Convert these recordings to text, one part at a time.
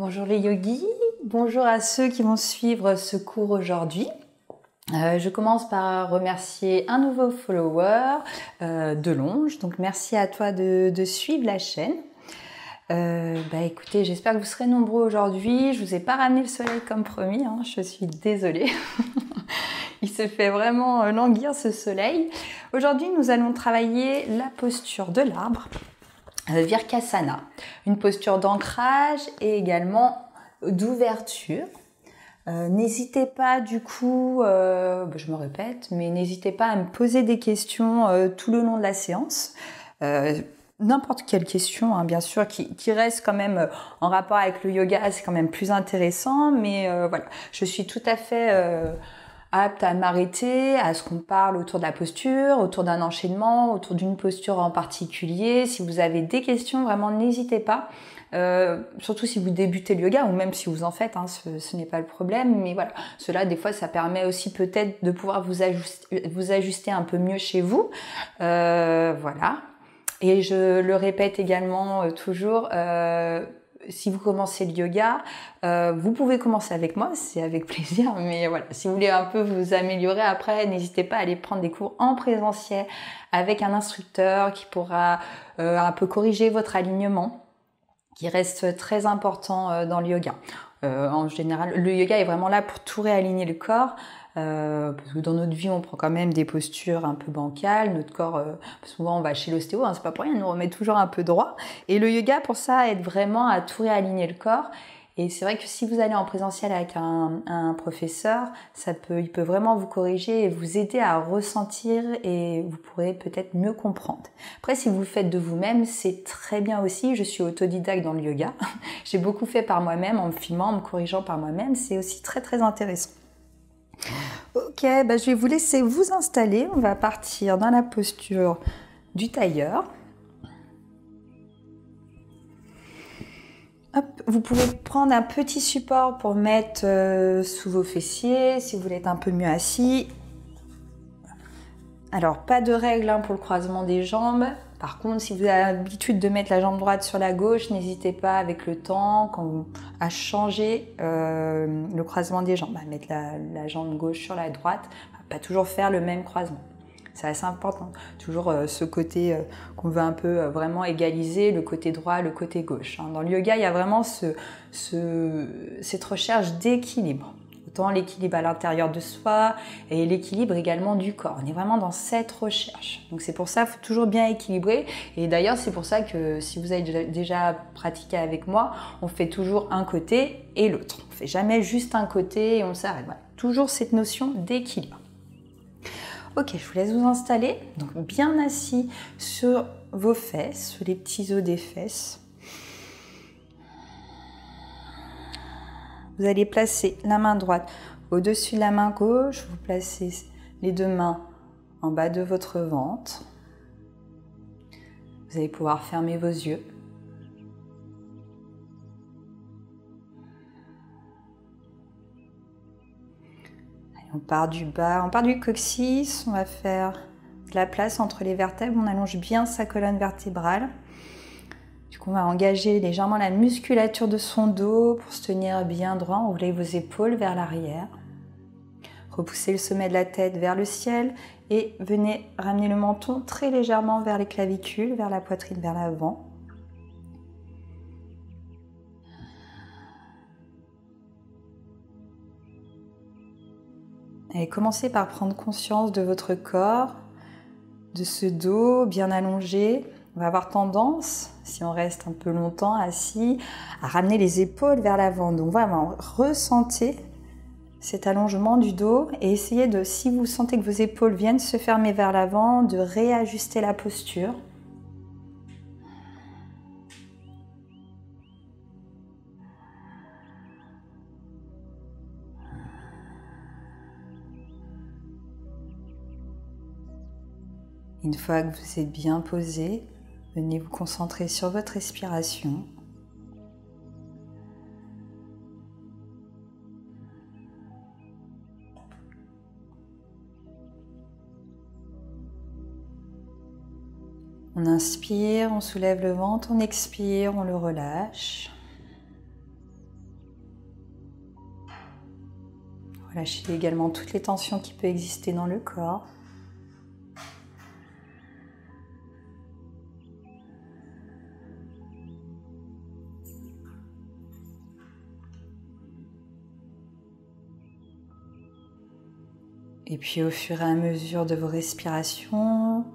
Bonjour les yogis, bonjour à ceux qui vont suivre ce cours aujourd'hui. Je commence par remercier un nouveau follower de Longe, donc merci à toi de suivre la chaîne. Écoutez, j'espère que vous serez nombreux aujourd'hui. Je vous ai pas ramené le soleil comme promis, hein, je suis désolée. Il se fait vraiment languir ce soleil. Aujourd'hui, nous allons travailler la posture de l'arbre, Virkasana, une posture d'ancrage et également d'ouverture. N'hésitez pas du coup, je me répète, mais n'hésitez pas à me poser des questions tout le long de la séance. N'importe quelle question, hein, bien sûr, qui reste quand même en rapport avec le yoga, c'est quand même plus intéressant, mais voilà, je suis tout à fait apte à m'arrêter à ce qu'on parle autour de la posture, autour d'un enchaînement, autour d'une posture en particulier. Si vous avez des questions, vraiment n'hésitez pas. Surtout si vous débutez le yoga ou même si vous en faites, hein, ce n'est pas le problème, mais voilà, cela des fois ça permet aussi peut-être de pouvoir vous ajuster un peu mieux chez vous, voilà. Et je le répète également toujours, si vous commencez le yoga, vous pouvez commencer avec moi, c'est avec plaisir, mais voilà, si vous voulez un peu vous améliorer après, n'hésitez pas à aller prendre des cours en présentiel avec un instructeur qui pourra un peu corriger votre alignement, qui reste très important dans le yoga. En général, le yoga est vraiment là pour tout réaligner le corps, parce que dans notre vie, on prend quand même des postures un peu bancales. Notre corps, souvent, on va chez l'ostéo, hein, c'est pas pour rien, on nous remet toujours un peu droit. Et le yoga, pour ça, aide vraiment à tout réaligner le corps. Et c'est vrai que si vous allez en présentiel avec un professeur, il peut vraiment vous corriger et vous aider à ressentir et vous pourrez peut-être mieux comprendre. Après, si vous le faites de vous-même, c'est très bien aussi. Je suis autodidacte dans le yoga. J'ai beaucoup fait par moi-même, en me filmant, en me corrigeant par moi-même. C'est aussi très très intéressant. Ok, je vais vous laisser vous installer. On va partir dans la posture du tailleur. Hop, vous pouvez prendre un petit support pour mettre sous vos fessiers si vous voulez être un peu mieux assis. Alors, pas de règle hein, pour le croisement des jambes. Par contre, si vous avez l'habitude de mettre la jambe droite sur la gauche, n'hésitez pas avec le temps à changer le croisement des jambes. À mettre la jambe gauche sur la droite, pas toujours faire le même croisement. C'est assez important. Toujours ce côté qu'on veut un peu vraiment égaliser, le côté droit, le côté gauche. Hein. Dans le yoga, il y a vraiment cette recherche d'équilibre. Autant l'équilibre à l'intérieur de soi et l'équilibre également du corps. On est vraiment dans cette recherche. Donc c'est pour ça qu'il faut toujours bien équilibrer. Et d'ailleurs, c'est pour ça que si vous avez déjà pratiqué avec moi, on fait toujours un côté et l'autre. On ne fait jamais juste un côté et on s'arrête. Voilà. Toujours cette notion d'équilibre. Ok, je vous laisse vous installer, donc bien assis sur vos fesses, sur les petits os des fesses. Vous allez placer la main droite au-dessus de la main gauche, vous placez les deux mains en bas de votre ventre. Vous allez pouvoir fermer vos yeux. On part du bas, on part du coccyx, on va faire de la place entre les vertèbres, on allonge bien sa colonne vertébrale. Du coup, on va engager légèrement la musculature de son dos pour se tenir bien droit. Enroulez vos épaules vers l'arrière. Repoussez le sommet de la tête vers le ciel et venez ramener le menton très légèrement vers les clavicules, vers la poitrine, vers l'avant. Et commencez par prendre conscience de votre corps, de ce dos bien allongé. On va avoir tendance, si on reste un peu longtemps assis, à ramener les épaules vers l'avant. Donc vraiment, ressentez cet allongement du dos et essayez de, si vous sentez que vos épaules viennent se fermer vers l'avant, de réajuster la posture. Une fois que vous êtes bien posé, venez vous concentrer sur votre respiration. On inspire, on soulève le ventre, on expire, on le relâche. Lâchez également toutes les tensions qui peuvent exister dans le corps. Et puis au fur et à mesure de vos respirations,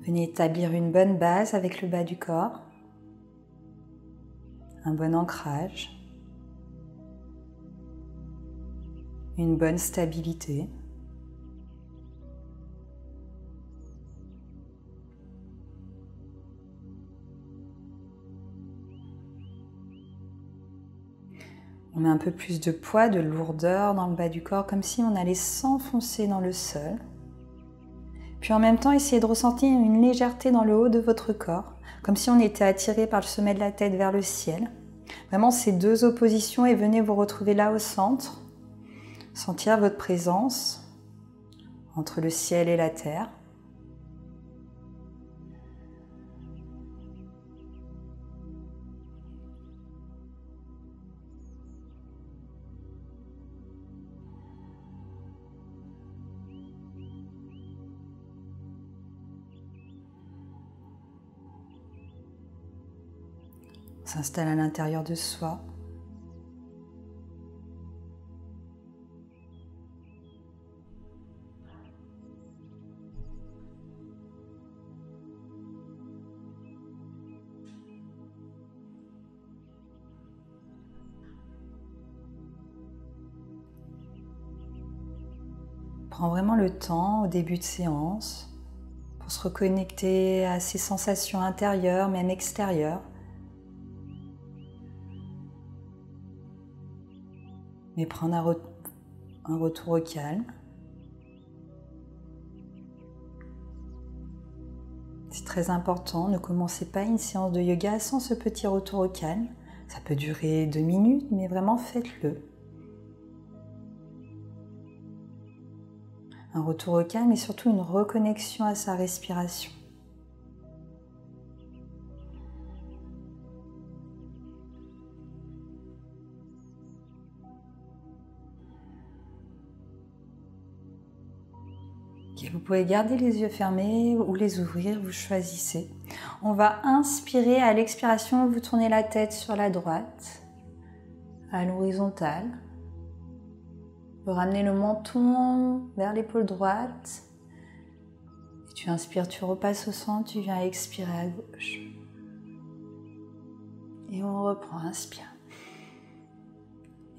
venez établir une bonne base avec le bas du corps, un bon ancrage, une bonne stabilité. On met un peu plus de poids, de lourdeur dans le bas du corps, comme si on allait s'enfoncer dans le sol. Puis en même temps, essayez de ressentir une légèreté dans le haut de votre corps, comme si on était attiré par le sommet de la tête vers le ciel. Vraiment ces deux oppositions et venez vous retrouver là au centre. Sentir votre présence entre le ciel et la terre. On s'installe à l'intérieur de soi. Prends vraiment le temps au début de séance pour se reconnecter à ses sensations intérieures, même extérieures. Mais prendre un retour au calme. C'est très important, ne commencez pas une séance de yoga sans ce petit retour au calme. Ça peut durer 2 minutes, mais vraiment faites-le. Un retour au calme et surtout une reconnexion à sa respiration. Vous pouvez garder les yeux fermés ou les ouvrir, vous choisissez. On va inspirer, à l'expiration, vous tournez la tête sur la droite, à l'horizontale. Vous ramenez le menton vers l'épaule droite. Et tu inspires, tu repasses au centre, tu viens expirer à gauche. Et on reprend, inspire.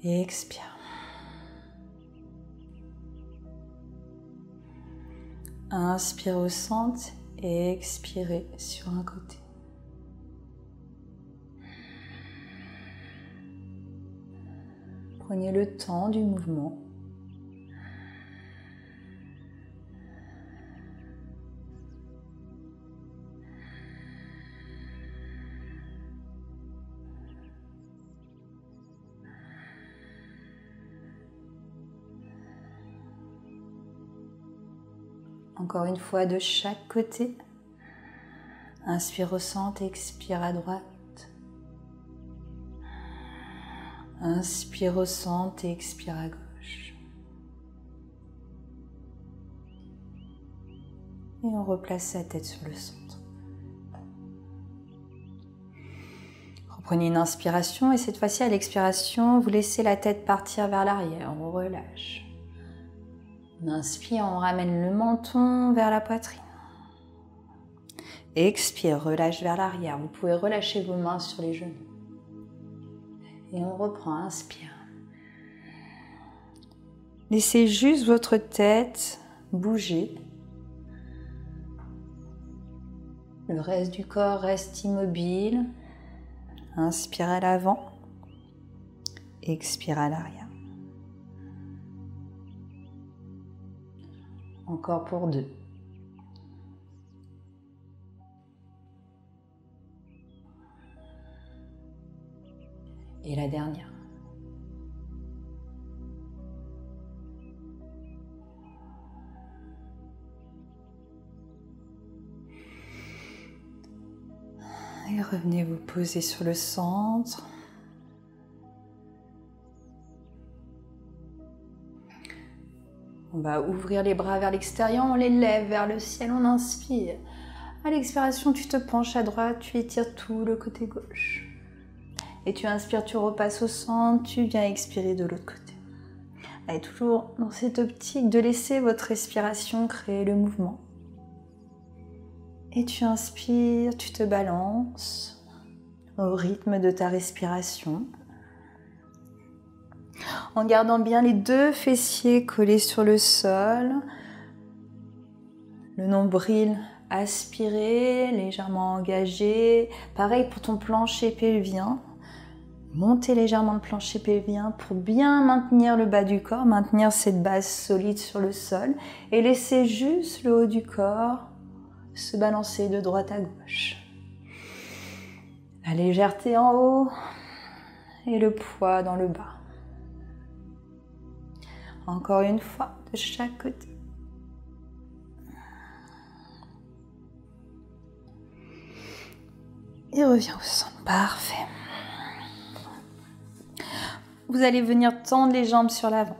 Et expire. Inspirez au centre et expirez sur un côté. Prenez le temps du mouvement. Encore une fois de chaque côté. Inspire au centre, expire à droite. Inspire au centre et expire à gauche. Et on replace sa tête sur le centre. Reprenez une inspiration et cette fois-ci à l'expiration, vous laissez la tête partir vers l'arrière. On relâche. On inspire, on ramène le menton vers la poitrine. Expire, relâche vers l'arrière. Vous pouvez relâcher vos mains sur les genoux. Et on reprend, inspire. Laissez juste votre tête bouger. Le reste du corps reste immobile. Inspire à l'avant. Expire à l'arrière. Encore pour 2. Et la dernière. Et revenez vous poser sur le centre. On va ouvrir les bras vers l'extérieur, on les lève vers le ciel, on inspire. À l'expiration, tu te penches à droite, tu étires tout le côté gauche. Et tu inspires, tu repasses au centre, tu viens expirer de l'autre côté. Allez, toujours dans cette optique de laisser votre respiration créer le mouvement. Et tu inspires, tu te balances au rythme de ta respiration. En gardant bien les deux fessiers collés sur le sol. Le nombril aspiré, légèrement engagé. Pareil pour ton plancher pelvien. Montez légèrement le plancher pelvien pour bien maintenir le bas du corps, maintenir cette base solide sur le sol et laisser juste le haut du corps se balancer de droite à gauche. La légèreté en haut et le poids dans le bas. Encore une fois, de chaque côté. Et reviens au centre. Parfait. Vous allez venir tendre les jambes sur l'avant.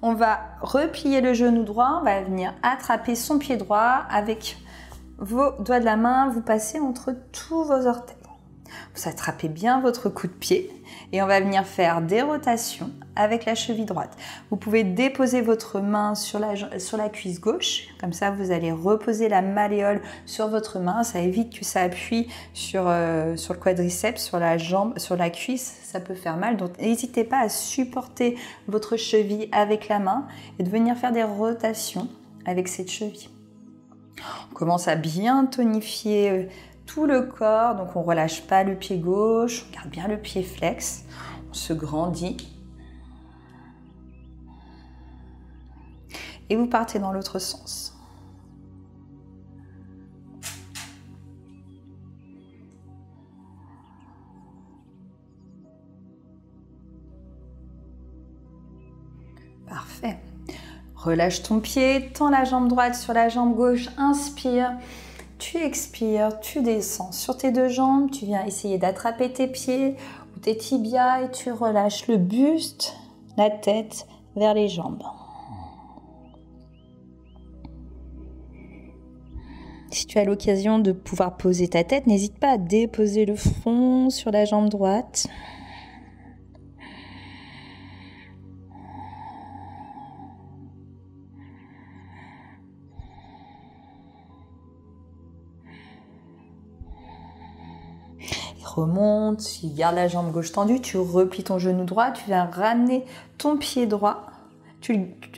On va replier le genou droit. On va venir attraper son pied droit avec vos doigts de la main. Vous passez entre tous vos orteils. Vous attrapez bien votre coup de pied et on va venir faire des rotations avec la cheville droite. Vous pouvez déposer votre main sur la cuisse gauche, comme ça vous allez reposer la malléole sur votre main, ça évite que ça appuie sur le quadriceps, sur la jambe, sur la cuisse, ça peut faire mal. Donc n'hésitez pas à supporter votre cheville avec la main et de venir faire des rotations avec cette cheville. On commence à bien tonifier tout le corps, donc on ne relâche pas le pied gauche, on garde bien le pied flex, on se grandit. Et vous partez dans l'autre sens. Parfait. Relâche ton pied, tends la jambe droite sur la jambe gauche, inspire. Tu expires, tu descends sur tes deux jambes, tu viens essayer d'attraper tes pieds ou tes tibias et tu relâches le buste, la tête vers les jambes. Si tu as l'occasion de pouvoir poser ta tête, n'hésite pas à déposer le front sur la jambe droite. Remonte, tu gardes la jambe gauche tendue, tu replies ton genou droit, tu viens ramener ton pied droit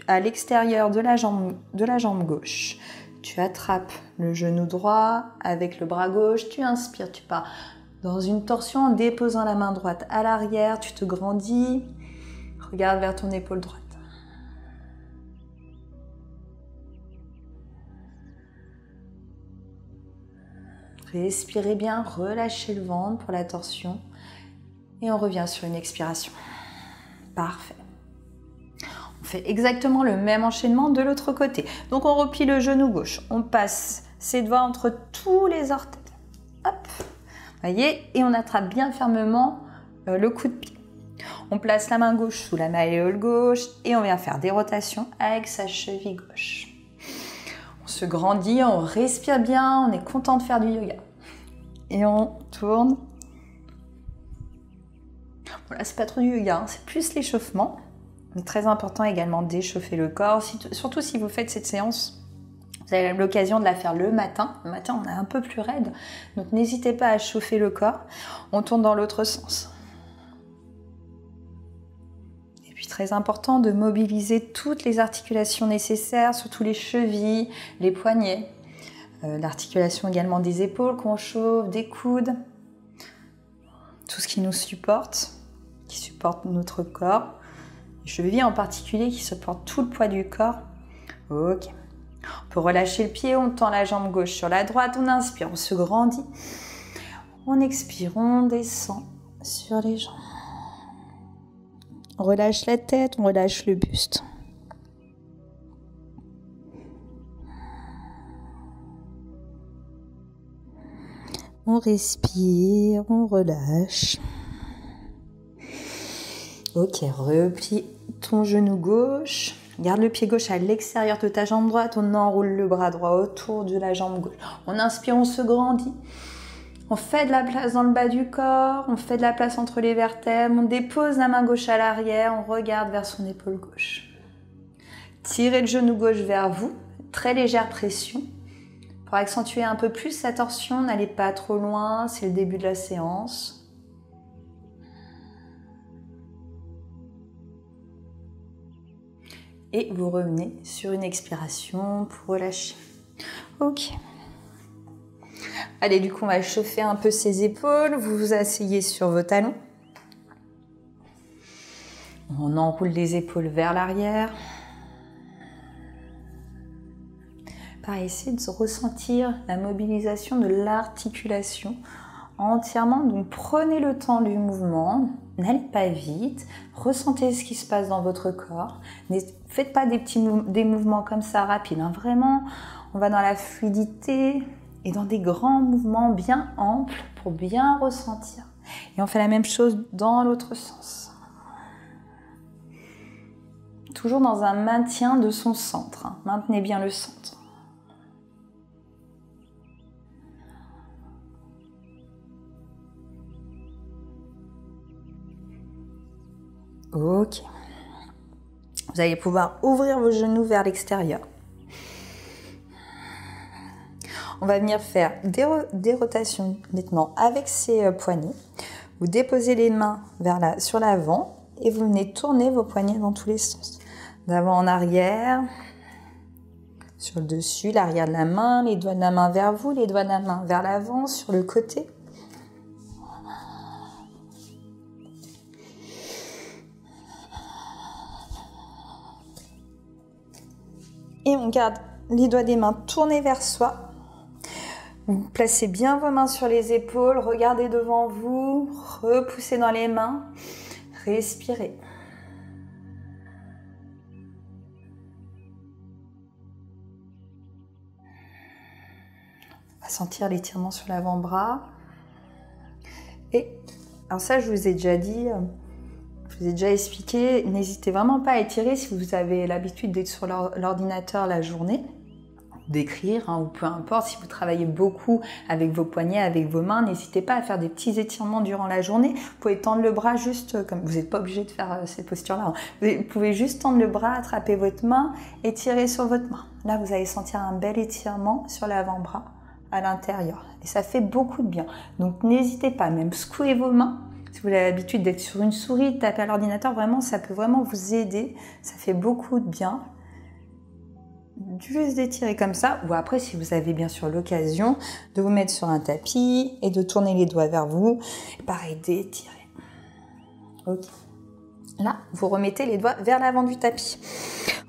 à l'extérieur de la jambe gauche. Tu attrapes le genou droit avec le bras gauche, tu inspires, tu pars dans une torsion en déposant la main droite à l'arrière, tu te grandis, regarde vers ton épaule droite. Respirez bien, relâchez le ventre pour la torsion et on revient sur une expiration. Parfait. On fait exactement le même enchaînement de l'autre côté. Donc on replie le genou gauche, on passe ses doigts entre tous les orteils. Hop, voyez, et on attrape bien fermement le coup de pied. On place la main gauche sous la malléole gauche et on vient faire des rotations avec sa cheville gauche. On se grandit, on respire bien, on est content de faire du yoga. Et on tourne. Voilà, c'est pas trop du yoga, hein, c'est plus l'échauffement. Mais très important également d'échauffer le corps, surtout si vous faites cette séance. Vous avez l'occasion de la faire le matin. Le matin, on est un peu plus raide, donc n'hésitez pas à chauffer le corps. On tourne dans l'autre sens. Et puis très important de mobiliser toutes les articulations nécessaires, surtout les chevilles, les poignets. L'articulation également des épaules qu'on chauffe, des coudes. Tout ce qui nous supporte, qui supporte notre corps. Les chevilles en particulier qui supportent tout le poids du corps. Ok. On peut relâcher le pied, on tend la jambe gauche sur la droite, on inspire, on se grandit. On expire, on descend sur les jambes. On relâche la tête, on relâche le buste. On respire, on relâche. Ok, replie ton genou gauche. Garde le pied gauche à l'extérieur de ta jambe droite. On enroule le bras droit autour de la jambe gauche. On inspire, on se grandit. On fait de la place dans le bas du corps. On fait de la place entre les vertèbres. On dépose la main gauche à l'arrière. On regarde vers son épaule gauche. Tirez le genou gauche vers vous. Très légère pression. Pour accentuer un peu plus sa torsion, n'allez pas trop loin. C'est le début de la séance. Et vous revenez sur une expiration pour relâcher. Ok. Allez, du coup, on va chauffer un peu ses épaules. Vous vous asseyez sur vos talons. On enroule les épaules vers l'arrière. Pareil, essayez de ressentir la mobilisation de l'articulation entièrement. Donc, prenez le temps du mouvement. N'allez pas vite. Ressentez ce qui se passe dans votre corps. Ne faites pas des mouvements comme ça rapides. Hein. Vraiment, on va dans la fluidité et dans des grands mouvements bien amples pour bien ressentir. Et on fait la même chose dans l'autre sens. Toujours dans un maintien de son centre. Hein. Maintenez bien le centre. Ok. Vous allez pouvoir ouvrir vos genoux vers l'extérieur. On va venir faire des rotations maintenant avec ses poignets. Vous déposez les mains sur l'avant et vous venez tourner vos poignets dans tous les sens. D'avant en arrière, sur le dessus, l'arrière de la main, les doigts de la main vers vous, les doigts de la main vers l'avant, sur le côté. Et on garde les doigts des mains tournés vers soi. Vous placez bien vos mains sur les épaules, regardez devant vous, repoussez dans les mains, respirez. On va sentir l'étirement sur l'avant-bras. Et alors ça, je vous ai déjà dit, je vous ai déjà expliqué, n'hésitez vraiment pas à étirer si vous avez l'habitude d'être sur l'ordinateur la journée, d'écrire, hein, ou peu importe, si vous travaillez beaucoup avec vos poignets, avec vos mains, n'hésitez pas à faire des petits étirements durant la journée. Vous pouvez tendre le bras juste comme, vous n'êtes pas obligé de faire cette posture-là, hein. Vous pouvez juste tendre le bras, attraper votre main et tirer sur votre main. Là, vous allez sentir un bel étirement sur l'avant-bras à l'intérieur. Et ça fait beaucoup de bien. Donc, n'hésitez pas, même secouez vos mains. Si vous avez l'habitude d'être sur une souris, de taper à l'ordinateur, vraiment, ça peut vraiment vous aider. Ça fait beaucoup de bien. Juste d'étirer comme ça. Ou après, si vous avez bien sûr l'occasion de vous mettre sur un tapis et de tourner les doigts vers vous. Et pareil, d'étirer. Ok. Là, vous remettez les doigts vers l'avant du tapis.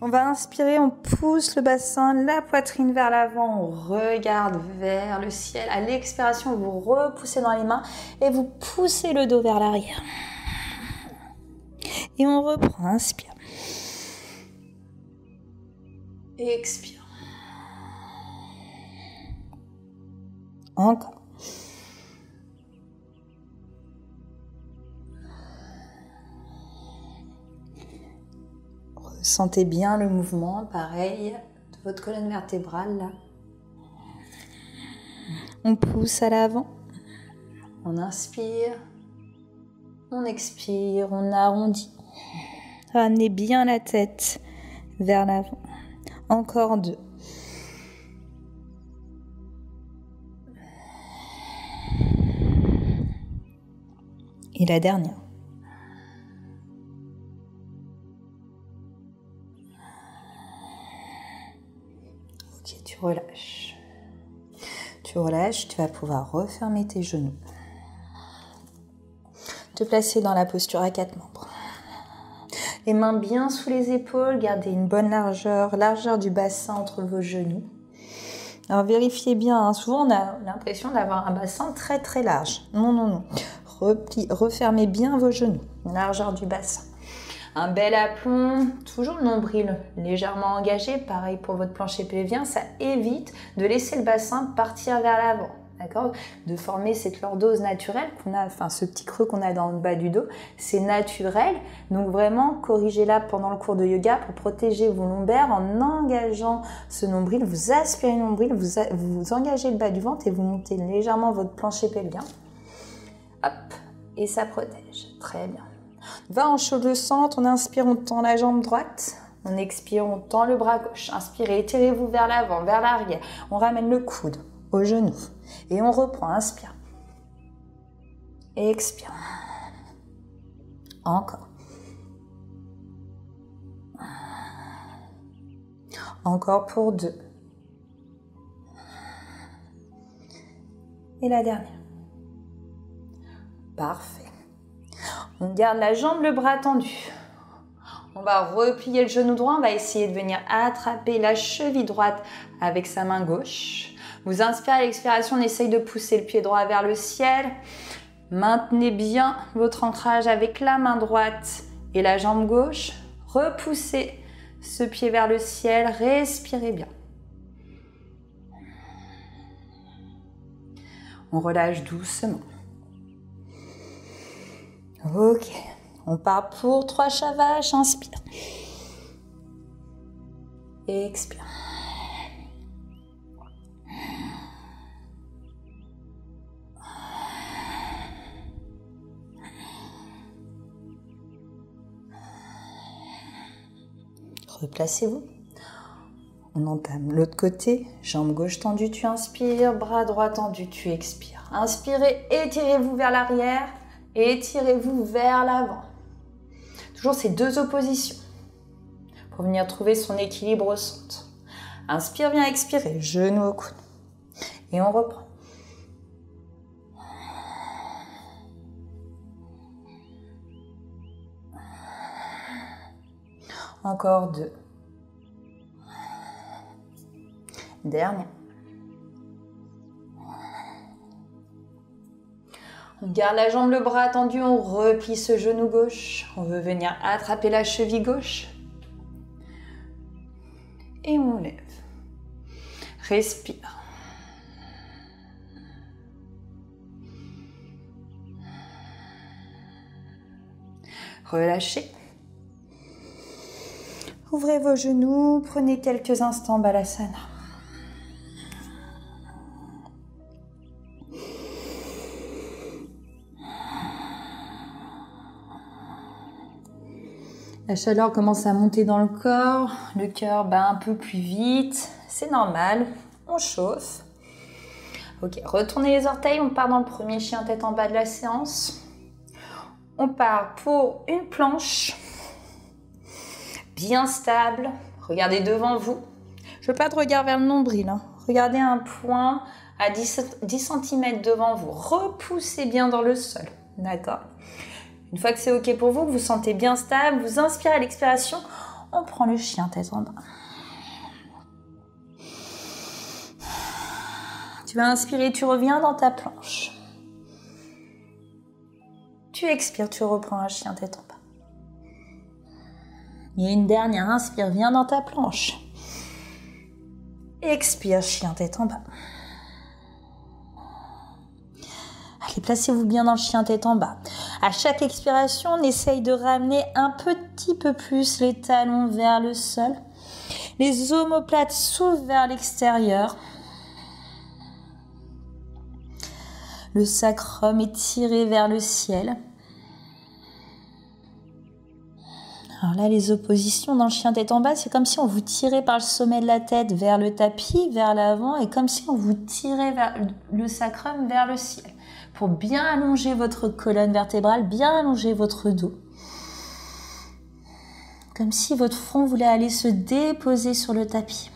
On va inspirer, on pousse le bassin, la poitrine vers l'avant, on regarde vers le ciel. À l'expiration, vous repoussez dans les mains et vous poussez le dos vers l'arrière. Et on reprend, inspire. Et expire. Encore. Sentez bien le mouvement, pareil, de votre colonne vertébrale, là. On pousse à l'avant. On inspire. On expire. On arrondit. Ramenez bien la tête vers l'avant. Encore 2. Et la dernière. Tu relâches. Tu relâches, tu vas pouvoir refermer tes genoux. Te placer dans la posture à 4 membres. Les mains bien sous les épaules, gardez une bonne largeur du bassin entre vos genoux. Alors vérifiez bien, hein. Souvent on a l'impression d'avoir un bassin très très large. Non, non, non. Refermez bien vos genoux, largeur du bassin. Un bel aplomb, toujours le nombril légèrement engagé, pareil pour votre plancher pelvien, ça évite de laisser le bassin partir vers l'avant. D'accord? De former cette lordose naturelle qu'on a, enfin ce petit creux qu'on a dans le bas du dos, c'est naturel. Donc vraiment, corrigez-la pendant le cours de yoga pour protéger vos lombaires en engageant ce nombril. Vous aspirez le nombril, vous engagez le bas du ventre et vous montez légèrement votre plancher pelvien. Hop, et ça protège. Très bien. On va en chaud le centre, on inspire, on tend la jambe droite. On expire, on tend le bras gauche. Inspirez, étirez-vous vers l'avant, vers l'arrière. On ramène le coude au genou. Et on reprend, inspire. Et expire. Encore. Encore pour 2. Et la dernière. Parfait. On garde la jambe, le bras tendu. On va replier le genou droit. On va essayer de venir attraper la cheville droite avec sa main gauche. Vous inspirez à l'expiration, on essaye de pousser le pied droit vers le ciel. Maintenez bien votre ancrage avec la main droite et la jambe gauche. Repoussez ce pied vers le ciel, respirez bien. On relâche doucement. Ok, on part pour 3 chats vaches, inspire. Et expire. Replacez-vous. On entame l'autre côté. Jambe gauche tendue, tu inspires. Bras droit tendu, tu expires. Inspirez, étirez-vous vers l'arrière. Et étirez-vous vers l'avant. Toujours ces 2 oppositions. Pour venir trouver son équilibre au centre. Inspire, bien expirer. Genou au coude. Et on reprend. Encore 2. Dernier. On garde la jambe, le bras tendu, on replie ce genou gauche. On veut venir attraper la cheville gauche. Et on lève. Respire. Relâchez. Ouvrez vos genoux, prenez quelques instants Balasana. La chaleur commence à monter dans le corps, le cœur bat un peu plus vite, c'est normal, on chauffe. Ok, retournez les orteils, on part dans le premier chien tête en bas de la séance. On part pour une planche, bien stable, regardez devant vous. Je veux pas de regard vers le nombril, hein. Regardez un point à 10 cm devant vous, repoussez bien dans le sol, d'accord ? Une fois que c'est ok pour vous, que vous sentez bien stable, vous inspirez à l'expiration, on prend le chien tête en bas. Tu vas inspirer, tu reviens dans ta planche. Tu expires, tu reprends un chien tête en bas. Et une dernière, inspire, viens dans ta planche. Expire, chien tête en bas. Allez, placez-vous bien dans le chien tête en bas. À chaque expiration, on essaye de ramener un petit peu plus les talons vers le sol. Les omoplates s'ouvrent vers l'extérieur. Le sacrum est tiré vers le ciel. Alors là, les oppositions dans le chien tête en bas, c'est comme si on vous tirait par le sommet de la tête vers le tapis, vers l'avant, et comme si on vous tirait vers le sacrum vers le ciel. Pour bien allonger votre colonne vertébrale, bien allonger votre dos. Comme si votre front voulait aller se déposer sur le tapis.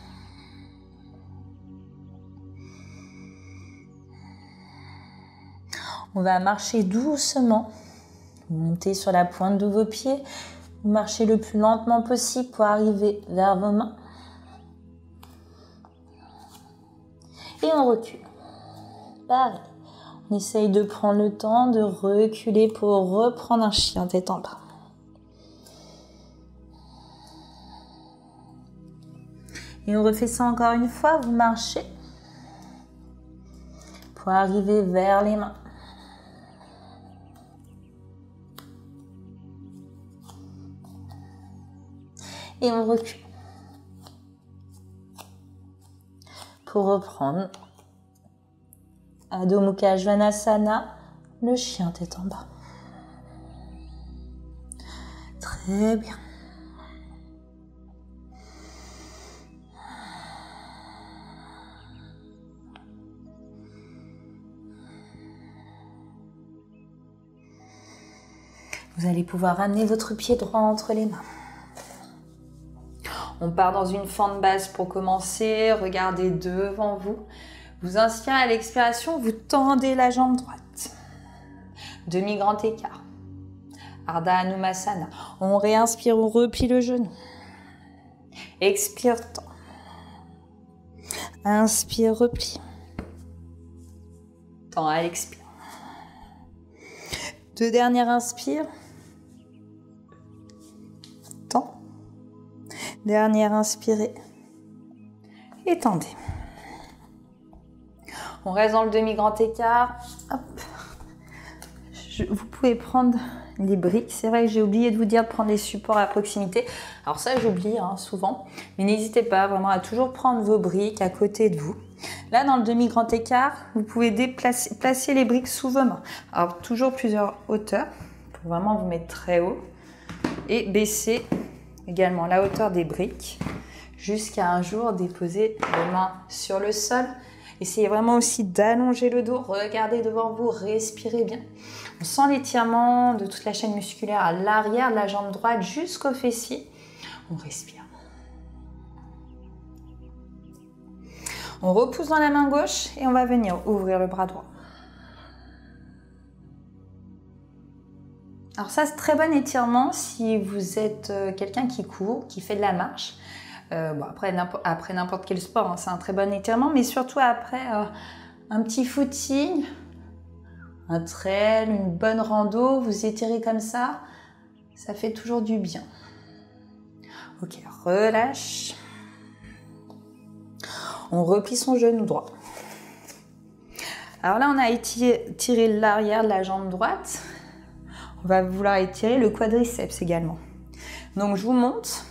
On va marcher doucement. Vous montez sur la pointe de vos pieds. Vous marchez le plus lentement possible pour arriver vers vos mains. Et on recule. Pareil. On essaye de prendre le temps de reculer pour reprendre un chien tête en bas. Et on refait ça encore une fois. Vous marchez. pour arriver vers les mains. Et on recule. Pour reprendre Adho Mukha Svanasana, le chien tête en bas. Très bien. Vous allez pouvoir ramener votre pied droit entre les mains. On part dans une fente basse pour commencer. Regardez devant vous. Vous inspirez à l'expiration, vous tendez la jambe droite. Demi-grand écart. Ardha Hanumasana. On réinspire, on replie le genou. Expire, tend. Inspire, replie. Tend à l'expire. Deux dernières inspires. Tend. Dernière inspirée. Et tendez. On reste dans le demi-grand écart. Hop. Vous pouvez prendre les briques. C'est vrai que j'ai oublié de vous dire de prendre les supports à proximité. Alors ça, j'oublie souvent. Mais n'hésitez pas vraiment à toujours prendre vos briques à côté de vous. Là, dans le demi-grand écart, vous pouvez placer les briques sous vos mains. Alors, toujours plusieurs hauteurs pour vraiment vous mettre très haut. Et baisser également la hauteur des briques jusqu'à un jour déposer les mains sur le sol. Essayez vraiment aussi d'allonger le dos. Regardez devant vous, respirez bien. On sent l'étirement de toute la chaîne musculaire à l'arrière de la jambe droite jusqu'au fessier. On respire. On repousse dans la main gauche et on va venir ouvrir le bras droit. Alors ça, c'est très bon étirement si vous êtes quelqu'un qui court, qui fait de la marche. Après n'importe quel sport, c'est un très bon étirement, mais surtout après un petit footing, un trail, une bonne rando, vous étirez comme ça fait toujours du bien. Ok, relâche. On replie son genou droit. Alors là, on a étiré l'arrière de la jambe droite. On va vouloir étirer le quadriceps également. Donc, je vous montre.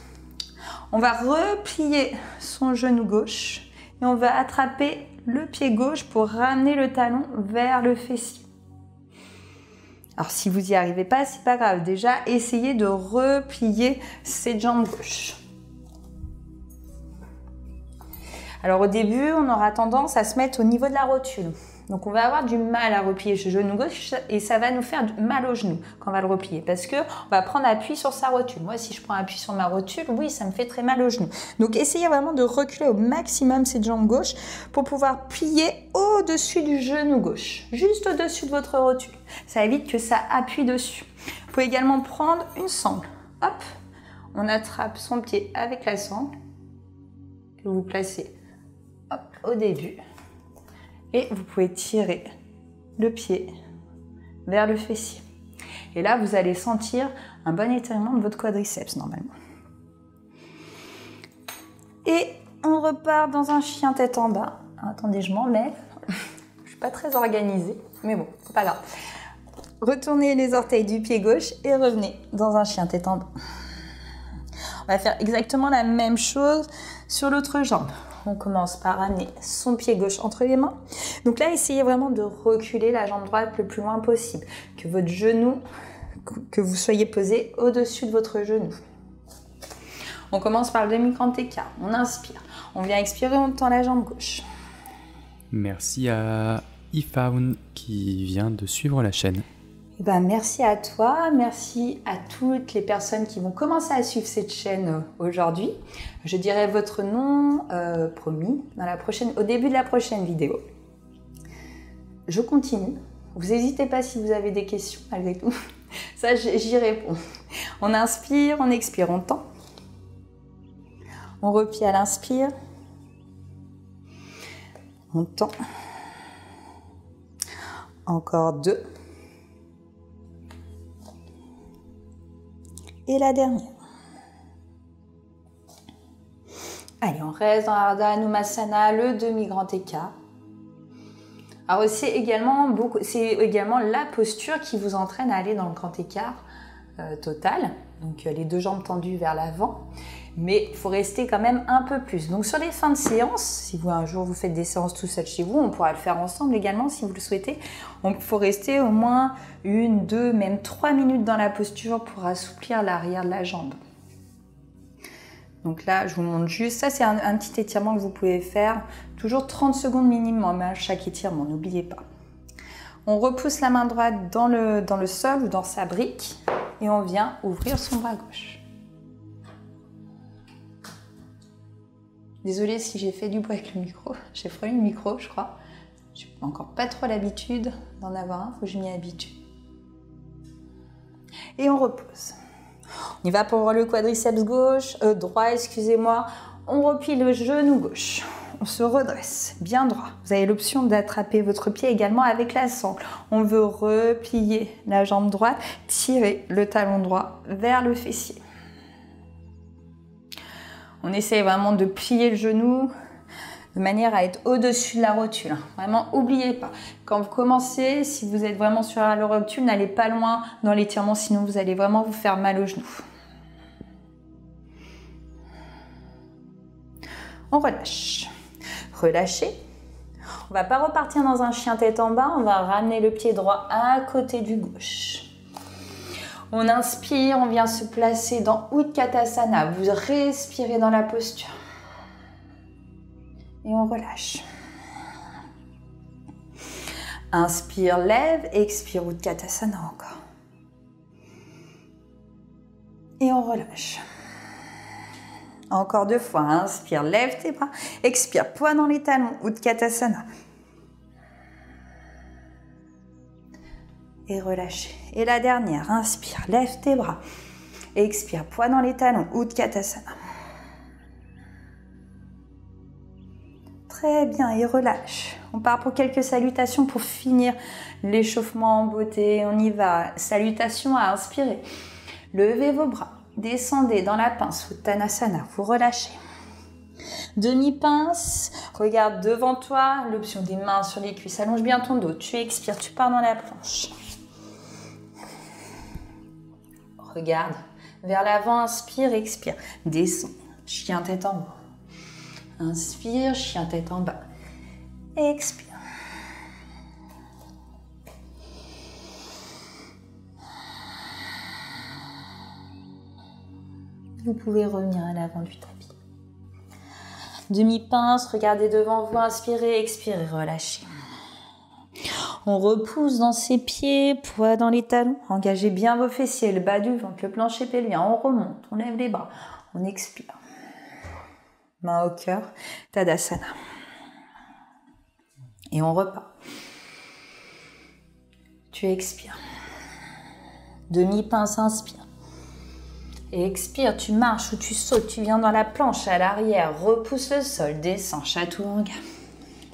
On va replier son genou gauche et on va attraper le pied gauche pour ramener le talon vers le fessier. Alors, si vous n'y arrivez pas, c'est pas grave. Déjà, essayez de replier cette jambe gauche. Alors, au début, on aura tendance à se mettre au niveau de la rotule. Donc, on va avoir du mal à replier ce genou gauche et ça va nous faire mal au genou quand on va le replier parce qu'on va prendre appui sur sa rotule. Moi, si je prends appui sur ma rotule, oui, ça me fait très mal au genou. Donc, essayez vraiment de reculer au maximum cette jambe gauche pour pouvoir plier au-dessus du genou gauche, juste au-dessus de votre rotule. Ça évite que ça appuie dessus. Vous pouvez également prendre une sangle. Hop, on attrape son pied avec la sangle que vous placez au début. Et vous pouvez tirer le pied vers le fessier. Et là, vous allez sentir un bon étirement de votre quadriceps normalement. Et on repart dans un chien tête en bas. Attendez, je m'enlève. Je suis pas très organisée, mais bon, c'est pas grave. Retournez les orteils du pied gauche et revenez dans un chien tête en bas. On va faire exactement la même chose sur l'autre jambe. On commence par amener son pied gauche entre les mains. Donc là, essayez vraiment de reculer la jambe droite le plus loin possible. Que votre genou, que vous soyez posé au-dessus de votre genou. On commence par le demi-grand écart. On inspire. On vient expirer, on tend la jambe gauche. Merci à Ifaun qui vient de suivre la chaîne. Eh ben, merci à toi, merci à toutes les personnes qui vont commencer à suivre cette chaîne aujourd'hui. Je dirai votre nom, promis, au début de la prochaine vidéo. Je continue. Vous n'hésitez pas si vous avez des questions malgré tout. Ça, j'y réponds. On inspire, on expire, on tend. On replie à l'inspire. On tend. Encore 2. Et la dernière. Allez, on reste dans Ardha Hanumasana, le demi-grand écart. Alors c'est également la posture qui vous entraîne à aller dans le grand écart total. Donc les deux jambes tendues vers l'avant. Mais il faut rester quand même un peu plus. Donc sur les fins de séance, si vous un jour vous faites des séances tout seul chez vous, on pourra le faire ensemble également si vous le souhaitez. Il faut rester au moins 1, 2, même 3 minutes dans la posture pour assouplir l'arrière de la jambe. Donc là, je vous montre juste, ça c'est un petit étirement que vous pouvez faire, toujours 30 secondes minimum à chaque étirement, n'oubliez pas. On repousse la main droite dans le sol ou dans sa brique et on vient ouvrir son bras gauche. Désolée si j'ai fait du bruit avec le micro, j'ai frôlé le micro je crois. J'ai encore pas trop l'habitude d'en avoir un, faut que je m'y habitue. Et on repose. On y va pour le quadriceps droit, excusez-moi. On replie le genou gauche. On se redresse, bien droit. Vous avez l'option d'attraper votre pied également avec la sangle. On veut replier la jambe droite, tirer le talon droit vers le fessier. On essaie vraiment de plier le genou de manière à être au-dessus de la rotule. Vraiment, n'oubliez pas. Quand vous commencez, si vous êtes vraiment sur la rotule, n'allez pas loin dans l'étirement, sinon vous allez vraiment vous faire mal au genou. On relâche. Relâchez. On ne va pas repartir dans un chien tête en bas, on va ramener le pied droit à côté du gauche. On inspire, on vient se placer dans Utkatasana. Vous respirez dans la posture. Et on relâche. Inspire, lève, expire Utkatasana encore. Et on relâche. Encore 2 fois, inspire, lève tes bras, expire, poids dans les talons, Utkatasana. Et relâchez. Et la dernière, inspire, lève tes bras, expire, poids dans les talons, Utkatasana. Très bien, et relâche. On part pour quelques salutations pour finir l'échauffement en beauté. On y va. Salutations à inspirer. Levez vos bras. Descendez dans la pince, Uttanasana. Vous relâchez. Demi-pince. Regarde devant toi. L'option des mains sur les cuisses. Allonge bien ton dos. Tu expires. Tu pars dans la planche. Regarde vers l'avant. Inspire, expire. Descends. Chien tête en bas. Inspire, chien tête en bas. Expire. Vous pouvez revenir à l'avant du tapis. Demi-pince, regardez devant vous, inspirez, expirez, relâchez. On repousse dans ses pieds, poids dans les talons. Engagez bien vos fessiers, le bas du ventre, le plancher pelvien. On remonte, on lève les bras, on expire. Main au cœur, Tadasana. Et on repart. Tu expires. Demi-pince, inspire. Et expire, tu marches ou tu sautes, tu viens dans la planche à l'arrière, repousse le sol, descends, chaturanga.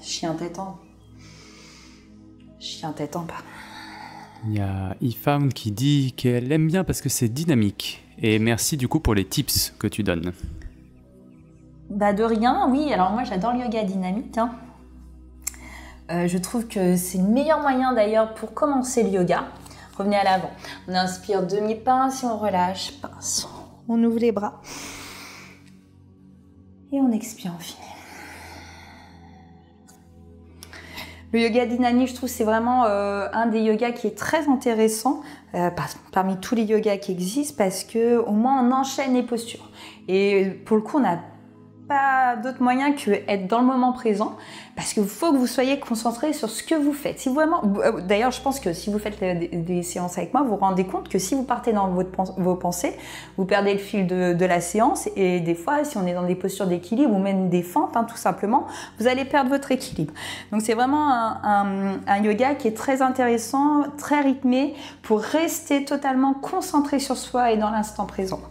Chien tête en haut. Chien tête en bas. Il y a Ifaun qui dit qu'elle aime bien parce que c'est dynamique. Et merci du coup pour les tips que tu donnes. Bah de rien, oui. Alors moi j'adore le yoga dynamique. Je trouve que c'est le meilleur moyen d'ailleurs pour commencer le yoga. Revenez à l'avant. On inspire demi-pince et on relâche, pince. On ouvre les bras. Et on expire, on finit. Le yoga dynamique, je trouve, c'est vraiment un des yogas qui est très intéressant parmi tous les yogas qui existent parce qu'au moins on enchaîne les postures. Et pour le coup, on n'a pas d'autre moyen que être dans le moment présent parce qu'il faut que vous soyez concentré sur ce que vous faites. Si vraiment, d'ailleurs, je pense que si vous faites des séances avec moi, vous vous rendez compte que si vous partez dans vos pensées, vous perdez le fil de la séance et des fois, si on est dans des postures d'équilibre ou même des fentes, tout simplement, vous allez perdre votre équilibre. Donc, c'est vraiment un yoga qui est très intéressant, très rythmé pour rester totalement concentré sur soi et dans l'instant présent.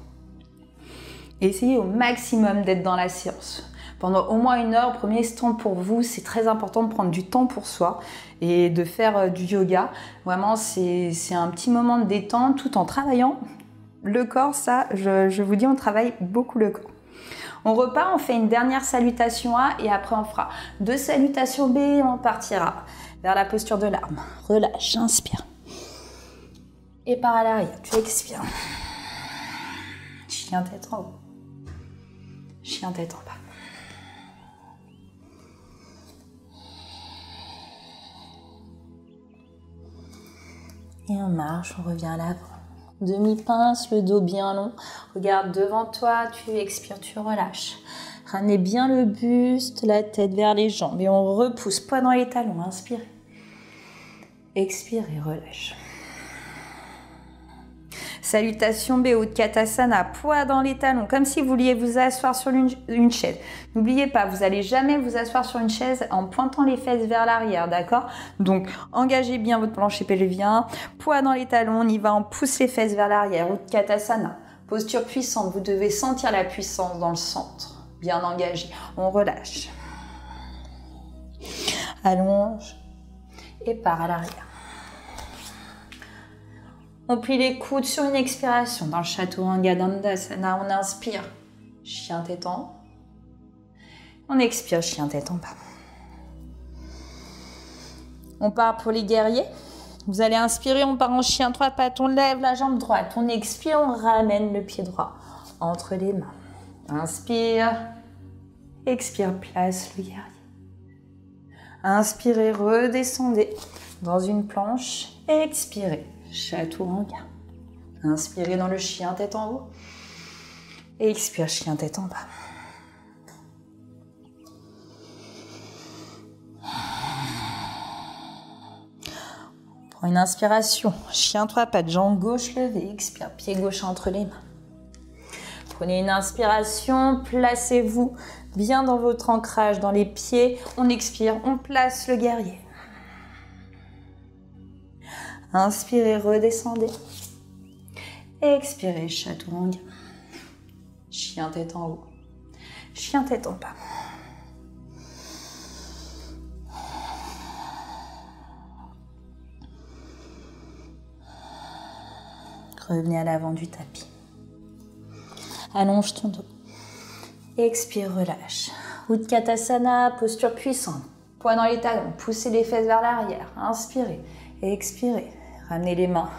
Et essayez au maximum d'être dans la séance. Pendant au moins 1 heure, premier temps pour vous, c'est très important de prendre du temps pour soi et de faire du yoga. Vraiment, c'est un petit moment de détente tout en travaillant le corps. Ça, je vous dis, on travaille beaucoup le corps. On repart, on fait une dernière salutation A et après on fera 2 salutations B et on partira vers la posture de l'arbre. Relâche, inspire. Et par à l'arrière, tu expires. Chien tête en haut. Chien tête en bas. Et on marche, on revient à l'avant. Demi-pince, le dos bien long. Regarde devant toi, tu expires, tu relâches. Ramenez bien le buste, la tête vers les jambes. Et on repousse, poids dans les talons. Inspire. Expire et relâche. Salutation B, Utkatasana, poids dans les talons, comme si vous vouliez vous asseoir sur une chaise. N'oubliez pas, vous n'allez jamais vous asseoir sur une chaise en pointant les fesses vers l'arrière, d'accord? Donc, engagez bien votre plancher pelvien, poids dans les talons, on y va, on pousse les fesses vers l'arrière, Utkatasana. Posture puissante, vous devez sentir la puissance dans le centre, bien engagé. On relâche. Allonge et part à l'arrière. On plie les coudes sur une expiration. Dans le Chaturanga Dandasana, on inspire, chien tête en haut. On expire, chien tête en bas. On part pour les guerriers. Vous allez inspirer, on part en chien 3 pattes, on lève la jambe droite. On expire, on ramène le pied droit entre les mains. Inspire, expire, place le guerrier. Inspirez, redescendez dans une planche. Expirez. Chaturanga. Inspirez dans le chien tête en haut. Et expire, chien tête en bas. On prend une inspiration. Chien 3 pattes, jambe gauche levée. Expire, pied gauche entre les mains. Prenez une inspiration. Placez-vous bien dans votre ancrage dans les pieds. On expire, on place le guerrier. Inspirez, redescendez. Expirez, Chaturanga. Chien tête en haut. Chien tête en bas. Revenez à l'avant du tapis. Allonge ton dos. Expire, relâche. Utkatasana, posture puissante. Poids dans les talons, poussez les fesses vers l'arrière. Inspirez, expirez. Ramenez les mains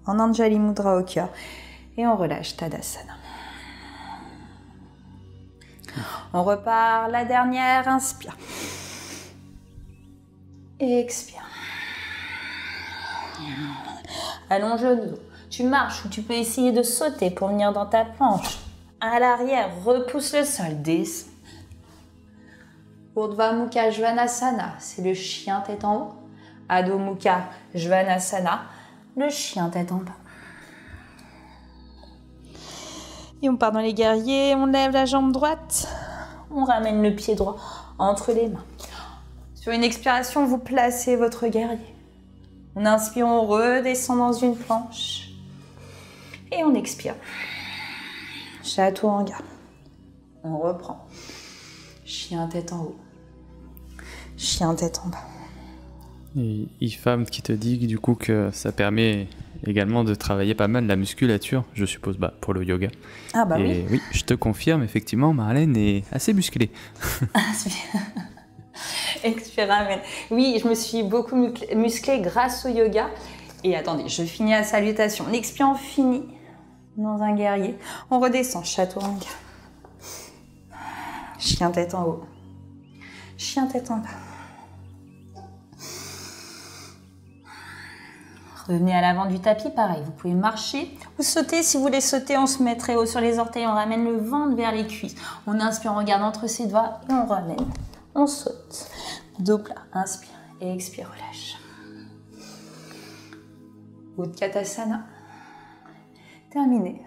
en Anjali Mudra au cœur et on relâche Tadasana. On repart, la dernière, inspire. Expire. Allonge le dos. Tu marches ou tu peux essayer de sauter pour venir dans ta planche. À l'arrière, repousse le sol, descends. Urdhva Mukha Svanasana, c'est le chien tête en haut. Adho Mukha Svanasana, le chien tête en bas. Et on part dans les guerriers, on lève la jambe droite, on ramène le pied droit entre les mains. Sur une expiration, vous placez votre guerrier. On inspire, on redescend dans une planche. Et on expire. Chaturanga. On reprend. Chien tête en haut. Chien tête en bas. Et Ifam qui te dit du coup que ça permet également de travailler pas mal la musculature, je suppose, pour le yoga. Ah bah et oui, je te confirme, effectivement, Marlène est assez musclée. Expire, ramène. Oui, je me suis beaucoup musclée grâce au yoga. Et attendez, je finis la salutation. On expire, on finit dans un guerrier. On redescend, Chaturanga. Chien tête en haut. Chien tête en bas. Revenez à l'avant du tapis, pareil, vous pouvez marcher ou sauter. Si vous voulez sauter, on se met très haut sur les orteils, on ramène le ventre vers les cuisses. On inspire, on regarde entre ses doigts et on ramène. On saute. Dos plat, inspire et expire, relâche. Utkatasana. Terminé.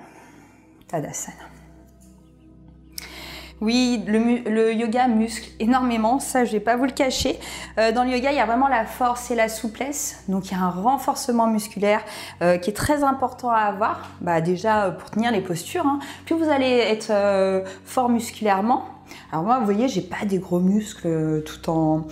Tadasana. Oui, le yoga muscle énormément, ça je ne vais pas vous le cacher. Dans le yoga, il y a vraiment la force et la souplesse, donc il y a un renforcement musculaire qui est très important à avoir, déjà pour tenir les postures, hein. Plus vous allez être fort musculairement, Alors moi, vous voyez, j'ai pas des gros muscles tout en...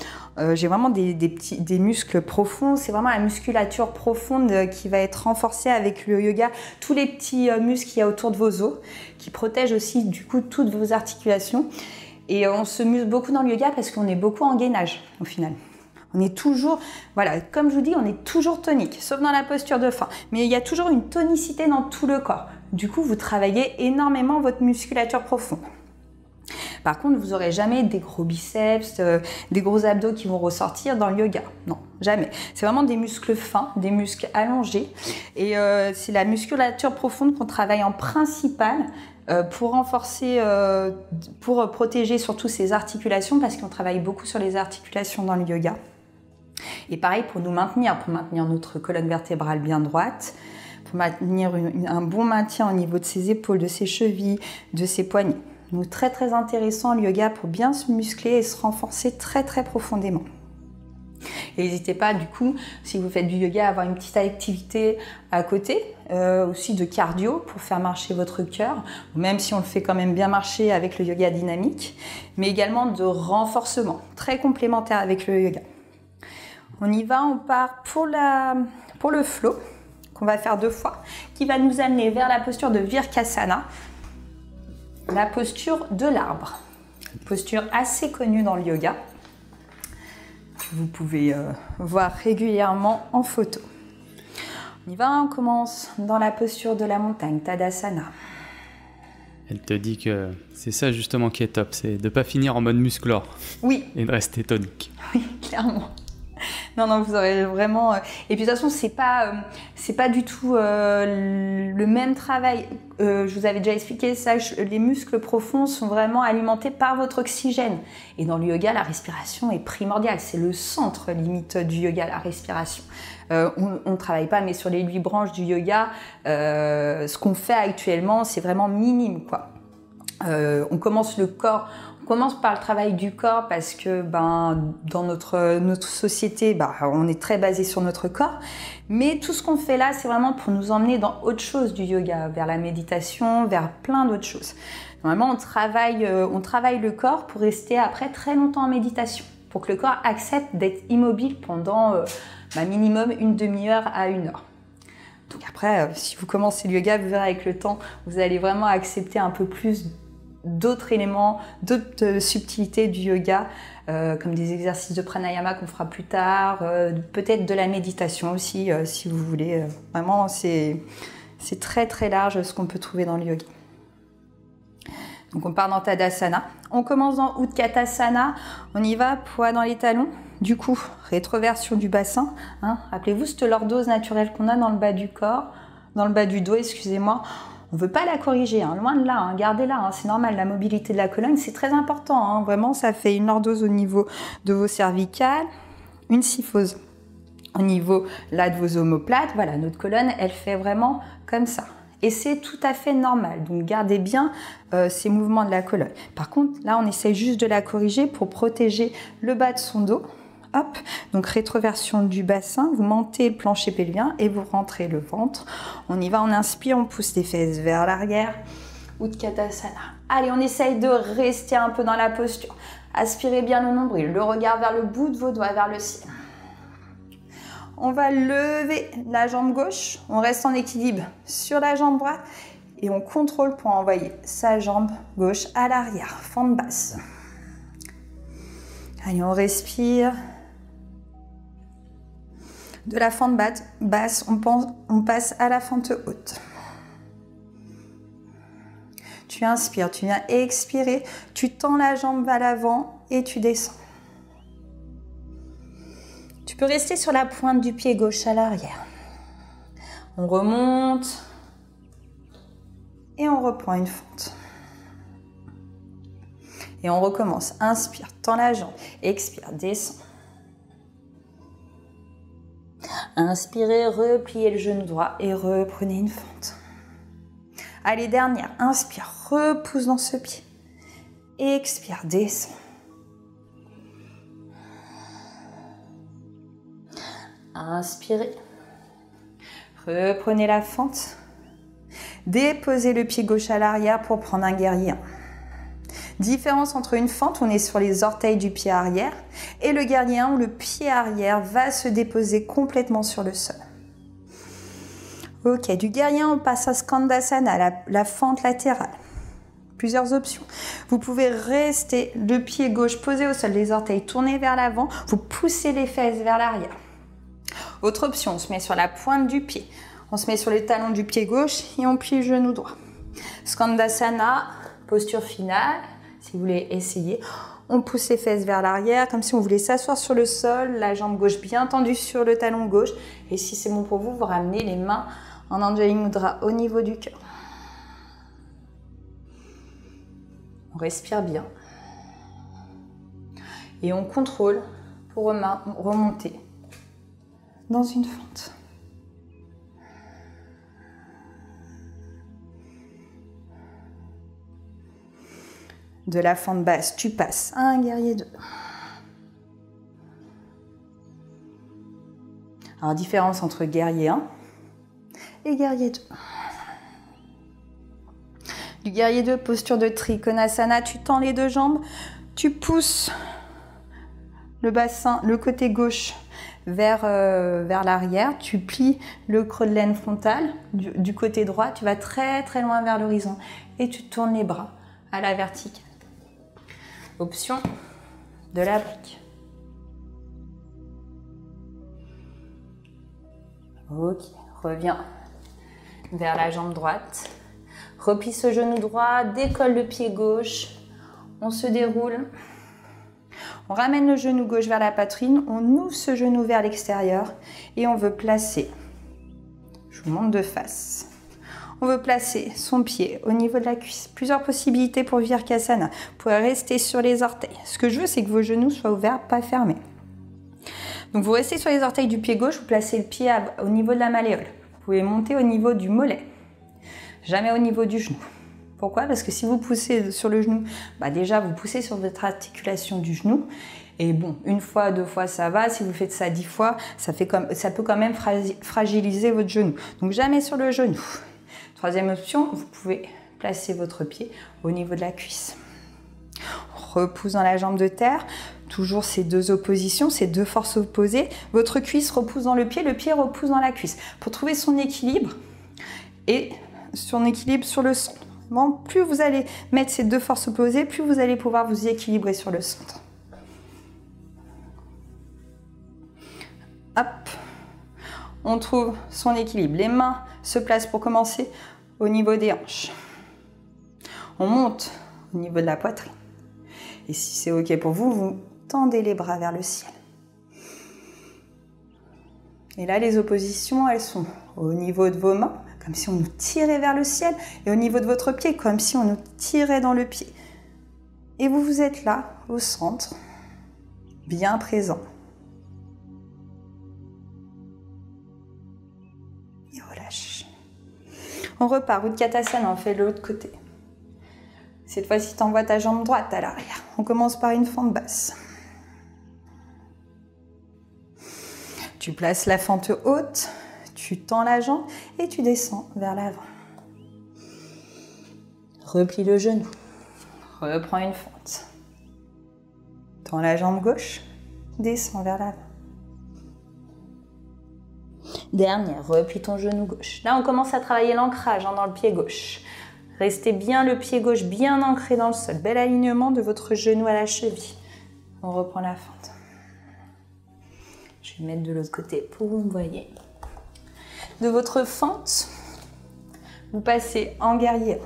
j'ai vraiment des muscles profonds. C'est vraiment la musculature profonde qui va être renforcée avec le yoga. Tous les petits muscles qu'il y a autour de vos os, qui protègent aussi du coup toutes vos articulations. Et on se muscle beaucoup dans le yoga parce qu'on est beaucoup en gainage au final. On est toujours, voilà, comme je vous dis, on est toujours tonique, sauf dans la posture de fin. Mais il y a toujours une tonicité dans tout le corps. Du coup, vous travaillez énormément votre musculature profonde. Par contre, vous n'aurez jamais des gros biceps, des gros abdos qui vont ressortir dans le yoga. Non, jamais. C'est vraiment des muscles fins, des muscles allongés. Et c'est la musculature profonde qu'on travaille en principal pour renforcer, pour protéger surtout ces articulations, parce qu'on travaille beaucoup sur les articulations dans le yoga. Et pareil pour maintenir notre colonne vertébrale bien droite, pour maintenir un bon maintien au niveau de ses épaules, de ses chevilles, de ses poignets. Donc très très intéressant le yoga pour bien se muscler et se renforcer très très profondément. Et n'hésitez pas du coup, si vous faites du yoga, à avoir une petite activité à côté, aussi de cardio pour faire marcher votre cœur, même si on le fait quand même bien marcher avec le yoga dynamique, mais également de renforcement, très complémentaire avec le yoga. On y va, on part pour le flow, qu'on va faire 2 fois, qui va nous amener vers la posture de Virkasana, la posture de l'arbre. Une posture assez connue dans le yoga, que vous pouvez voir régulièrement en photo. On y va, on commence dans la posture de la montagne, Tadasana. Elle te dit que c'est ça justement qui est top, c'est de ne pas finir en mode musclore. Oui. Et de rester tonique. Oui, clairement. Non, vous aurez vraiment... Et puis de toute façon, c'est pas du tout le même travail. Je vous avais déjà expliqué ça, les muscles profonds sont vraiment alimentés par votre oxygène. Et dans le yoga, la respiration est primordiale. C'est le centre limite du yoga, la respiration. On ne travaille pas, mais sur les 8 branches du yoga, ce qu'on fait actuellement, c'est vraiment minime, quoi. On commence par le travail du corps parce que dans notre société, on est très basé sur notre corps. Mais tout ce qu'on fait là, c'est vraiment pour nous emmener dans autre chose du yoga, vers la méditation, vers plein d'autres choses. Normalement, on travaille le corps pour rester après très longtemps en méditation, pour que le corps accepte d'être immobile pendant minimum une demi-heure à 1 heure. Donc après, si vous commencez le yoga, vous verrez avec le temps, vous allez vraiment accepter un peu plus d'autres éléments, d'autres subtilités du yoga, comme des exercices de pranayama qu'on fera plus tard, peut-être de la méditation aussi, si vous voulez. Vraiment, c'est très très large ce qu'on peut trouver dans le yoga. Donc on part dans Tadasana. On commence dans Utkatasana. On y va, poids dans les talons. Du coup, rétroversion du bassin. Rappelez-vous cette lordose naturelle qu'on a dans le bas du corps, dans le bas du dos, excusez-moi. On ne veut pas la corriger, loin de là, gardez-la, c'est normal, la mobilité de la colonne, c'est très important. Vraiment, ça fait une lordose au niveau de vos cervicales, une syphose au niveau là de vos omoplates. Voilà, notre colonne, elle fait vraiment comme ça. Et c'est tout à fait normal, donc gardez bien ces mouvements de la colonne. Par contre, là, on essaye juste de la corriger pour protéger le bas de son dos. Hop, donc rétroversion du bassin, vous montez le plancher pelvien et vous rentrez le ventre. On y va, on inspire, on pousse les fesses vers l'arrière. Utkatasana. Allez, on essaye de rester un peu dans la posture. Aspirez bien le nombril, le regard vers le bout de vos doigts, vers le ciel. On va lever la jambe gauche, on reste en équilibre sur la jambe droite et on contrôle pour envoyer sa jambe gauche à l'arrière, fente basse. Allez, on respire. De la fente basse, on passe à la fente haute. Tu inspires, tu viens expirer, tu tends la jambe vers l'avant et tu descends. Tu peux rester sur la pointe du pied gauche à l'arrière. On remonte et on reprend une fente. Et on recommence. Inspire, tends la jambe, expire, descend. Inspirez, repliez le genou droit et reprenez une fente. Allez, dernière. Inspire, repousse dans ce pied. Expire, descend. Inspirez. Reprenez la fente. Déposez le pied gauche à l'arrière pour prendre un guerrier 1. Différence entre une fente où on est sur les orteils du pied arrière et le guerrier 1 où le pied arrière va se déposer complètement sur le sol. Ok, du guerrier 1 on passe à Skandasana, la fente latérale. Plusieurs options. Vous pouvez rester le pied gauche posé au sol, les orteils tournés vers l'avant, vous poussez les fesses vers l'arrière. Autre option, on se met sur la pointe du pied, on se met sur les talons du pied gauche et on plie le genou droit. Skandasana, posture finale, si vous voulez essayer, on pousse les fesses vers l'arrière comme si on voulait s'asseoir sur le sol, la jambe gauche bien tendue sur le talon gauche et si c'est bon pour vous, vous ramenez les mains en Anjali Mudra au niveau du cœur. On respire bien et on contrôle pour remonter dans une fente. De la fente basse, tu passes à un guerrier 2. Alors, différence entre guerrier 1 et guerrier 2. Du guerrier 2, posture de Trikonasana, tu tends les deux jambes, tu pousses le bassin, le côté gauche vers l'arrière, tu plies le creux de l'aine frontale du côté droit, tu vas très très loin vers l'horizon et tu tournes les bras à la verticale. Option de la brique. Ok, reviens vers la jambe droite. Replie ce genou droit, décolle le pied gauche. On se déroule. On ramène le genou gauche vers la poitrine. On ouvre ce genou vers l'extérieur et on veut placer. Je vous montre de face. On veut placer son pied au niveau de la cuisse. Plusieurs possibilités pour Virkasana. Vous pouvez rester sur les orteils. Ce que je veux, c'est que vos genoux soient ouverts, pas fermés. Donc vous restez sur les orteils du pied gauche, vous placez le pied au niveau de la malléole. Vous pouvez monter au niveau du mollet, jamais au niveau du genou. Pourquoi? Parce que si vous poussez sur le genou, déjà vous poussez sur votre articulation du genou. Et bon, une fois, deux fois, ça va. Si vous faites ça 10 fois, ça peut quand même fragiliser votre genou. Donc jamais sur le genou. Troisième option, vous pouvez placer votre pied au niveau de la cuisse. Repousse dans la jambe de terre. Toujours ces deux oppositions, ces deux forces opposées. Votre cuisse repousse dans le pied repousse dans la cuisse. Pour trouver son équilibre et son équilibre sur le centre. Bon, plus vous allez mettre ces deux forces opposées, plus vous allez pouvoir vous équilibrer sur le centre. Hop, on trouve son équilibre. Les mains se placent pour commencer au niveau des hanches. On monte au niveau de la poitrine. Et si c'est OK pour vous, vous tendez les bras vers le ciel. Et là, les oppositions, elles sont au niveau de vos mains, comme si on nous tirait vers le ciel, et au niveau de votre pied, comme si on nous tirait dans le pied. Et vous êtes là, au centre, bien présent. Et relâche. On repart, Utkatasana, on fait de l'autre côté. Cette fois-ci, tu envoies ta jambe droite à l'arrière. On commence par une fente basse. Tu places la fente haute, tu tends la jambe et tu descends vers l'avant. Replie le genou. Reprends une fente. Tends la jambe gauche, descends vers l'avant. Dernière, replie ton genou gauche. Là, on commence à travailler l'ancrage dans le pied gauche. Restez bien le pied gauche bien ancré dans le sol. Bel alignement de votre genou à la cheville. On reprend la fente. Je vais mettre de l'autre côté pour que vous me voyez. De votre fente, vous passez en guerrier.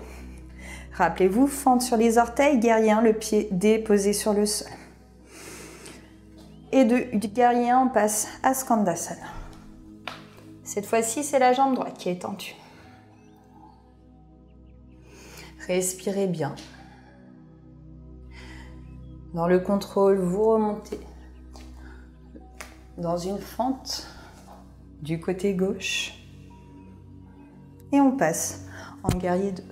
Rappelez-vous, fente sur les orteils, guerrier 1, le pied déposé sur le sol. Et du guerrier 1, on passe à Skandasana. Cette fois-ci, c'est la jambe droite qui est tendue. Respirez bien. Dans le contrôle, vous remontez dans une fente du côté gauche. Et on passe en guerrier 2.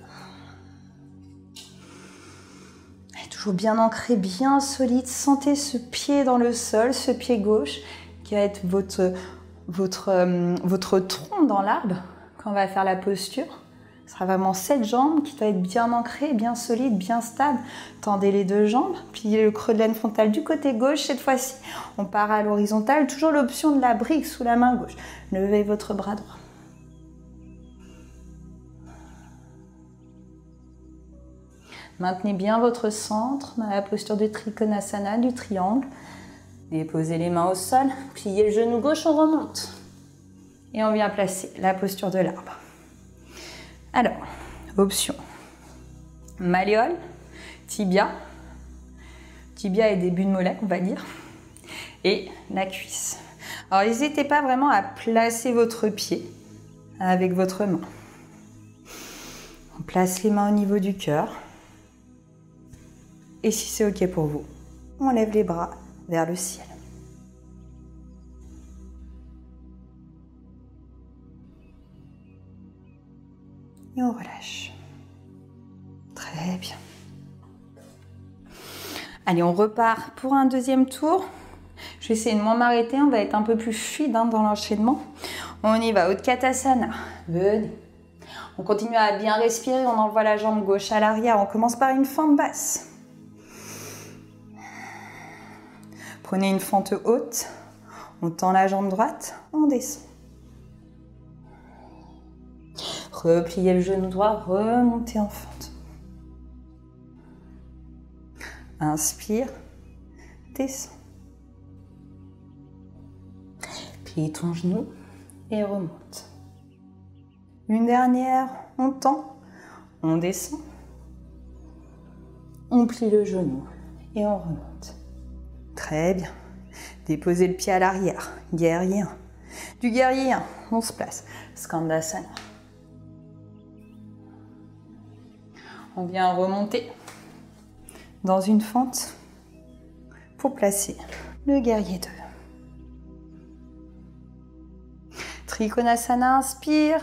Toujours bien ancré, bien solide. Sentez ce pied dans le sol, ce pied gauche qui va être votre tronc dans l'arbre quand on va faire la posture. Ce sera vraiment cette jambe qui doit être bien ancrée, bien solide, bien stable. Tendez les deux jambes, pliez le creux de l'aine frontale du côté gauche. Cette fois-ci, on part à l'horizontale. Toujours l'option de la brique sous la main gauche. Levez votre bras droit. Maintenez bien votre centre dans la posture de Trikonasana, du triangle. Déposez les mains au sol, pliez le genou gauche, on remonte. Et on vient placer la posture de l'arbre. Alors, option malléole, tibia et début de mollet, on va dire, et la cuisse. Alors, n'hésitez pas vraiment à placer votre pied avec votre main. On place les mains au niveau du cœur. Et si c'est OK pour vous, on lève les bras vers le ciel. Et on relâche. Très bien. Allez, on repart pour un deuxième tour. Je vais essayer de moins m'arrêter, on va être un peu plus fluide dans l'enchaînement. On y va, Utkatasana. Venez. On continue à bien respirer, on envoie la jambe gauche à l'arrière. On commence par une fente basse. Prenez une fente haute, on tend la jambe droite, on descend. Repliez le genou droit, remontez en fente. Inspire, descend. Plie ton genou et remonte. Une dernière, on tend, on descend. On plie le genou et on remonte. Très bien. Déposez le pied à l'arrière. Guerrier 1. Du guerrier 1, on se place. Skandasana. On vient remonter dans une fente pour placer le guerrier 2. Trikonasana, inspire.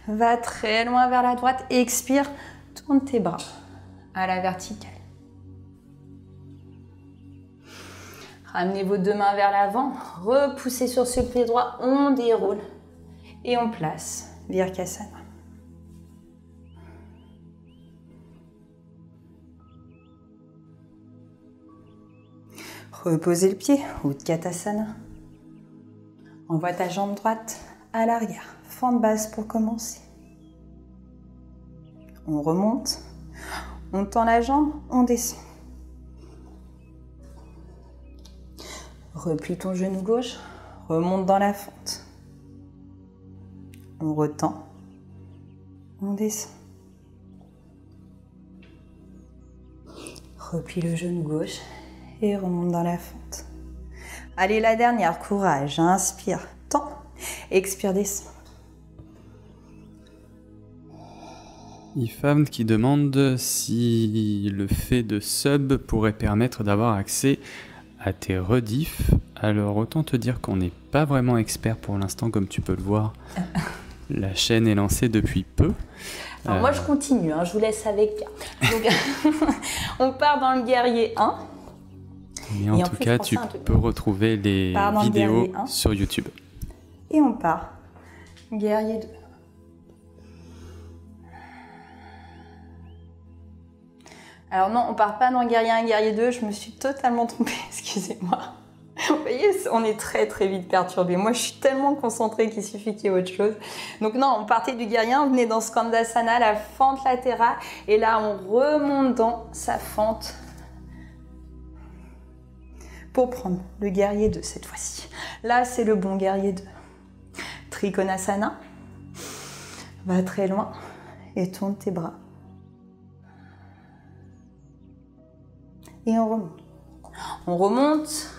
Va très loin vers la droite. Expire. Tourne tes bras à la verticale. Ramenez vos deux mains vers l'avant, repoussez sur ce pied droit, on déroule et on place Virkasana. Reposez le pied, Utkatasana. Envoie ta jambe droite à l'arrière, fente basse pour commencer. On remonte, on tend la jambe, on descend. Replie ton genou gauche, remonte dans la fente. On retend, on descend. Replie le genou gauche et remonte dans la fente. Allez, la dernière, courage, inspire, tend, expire, descend. Ifam qui demande si le fait de sub pourrait permettre d'avoir accès à tes rediffs. Alors autant te dire qu'on n'est pas vraiment expert pour l'instant, comme tu peux le voir. La chaîne est lancée depuis peu. Alors moi je continue, je vous laisse avec. Donc, on part dans le guerrier 1. Mais en tout cas, tu peux retrouver les vidéos sur YouTube. Et on part guerrier 2. Alors non, on part pas dans guerrier 1 et guerrier 2, je me suis totalement trompée, excusez-moi. Vous voyez, on est très très vite perturbé. Moi, je suis tellement concentrée qu'il suffit qu'il y ait autre chose. Donc non, on partait du guerrier 1, on venait dans Skandasana, la fente latérale, et là, on remonte dans sa fente pour prendre le guerrier 2 cette fois-ci. Là, c'est le bon guerrier 2. Trikonasana, va très loin et tourne tes bras. Et on remonte. On remonte,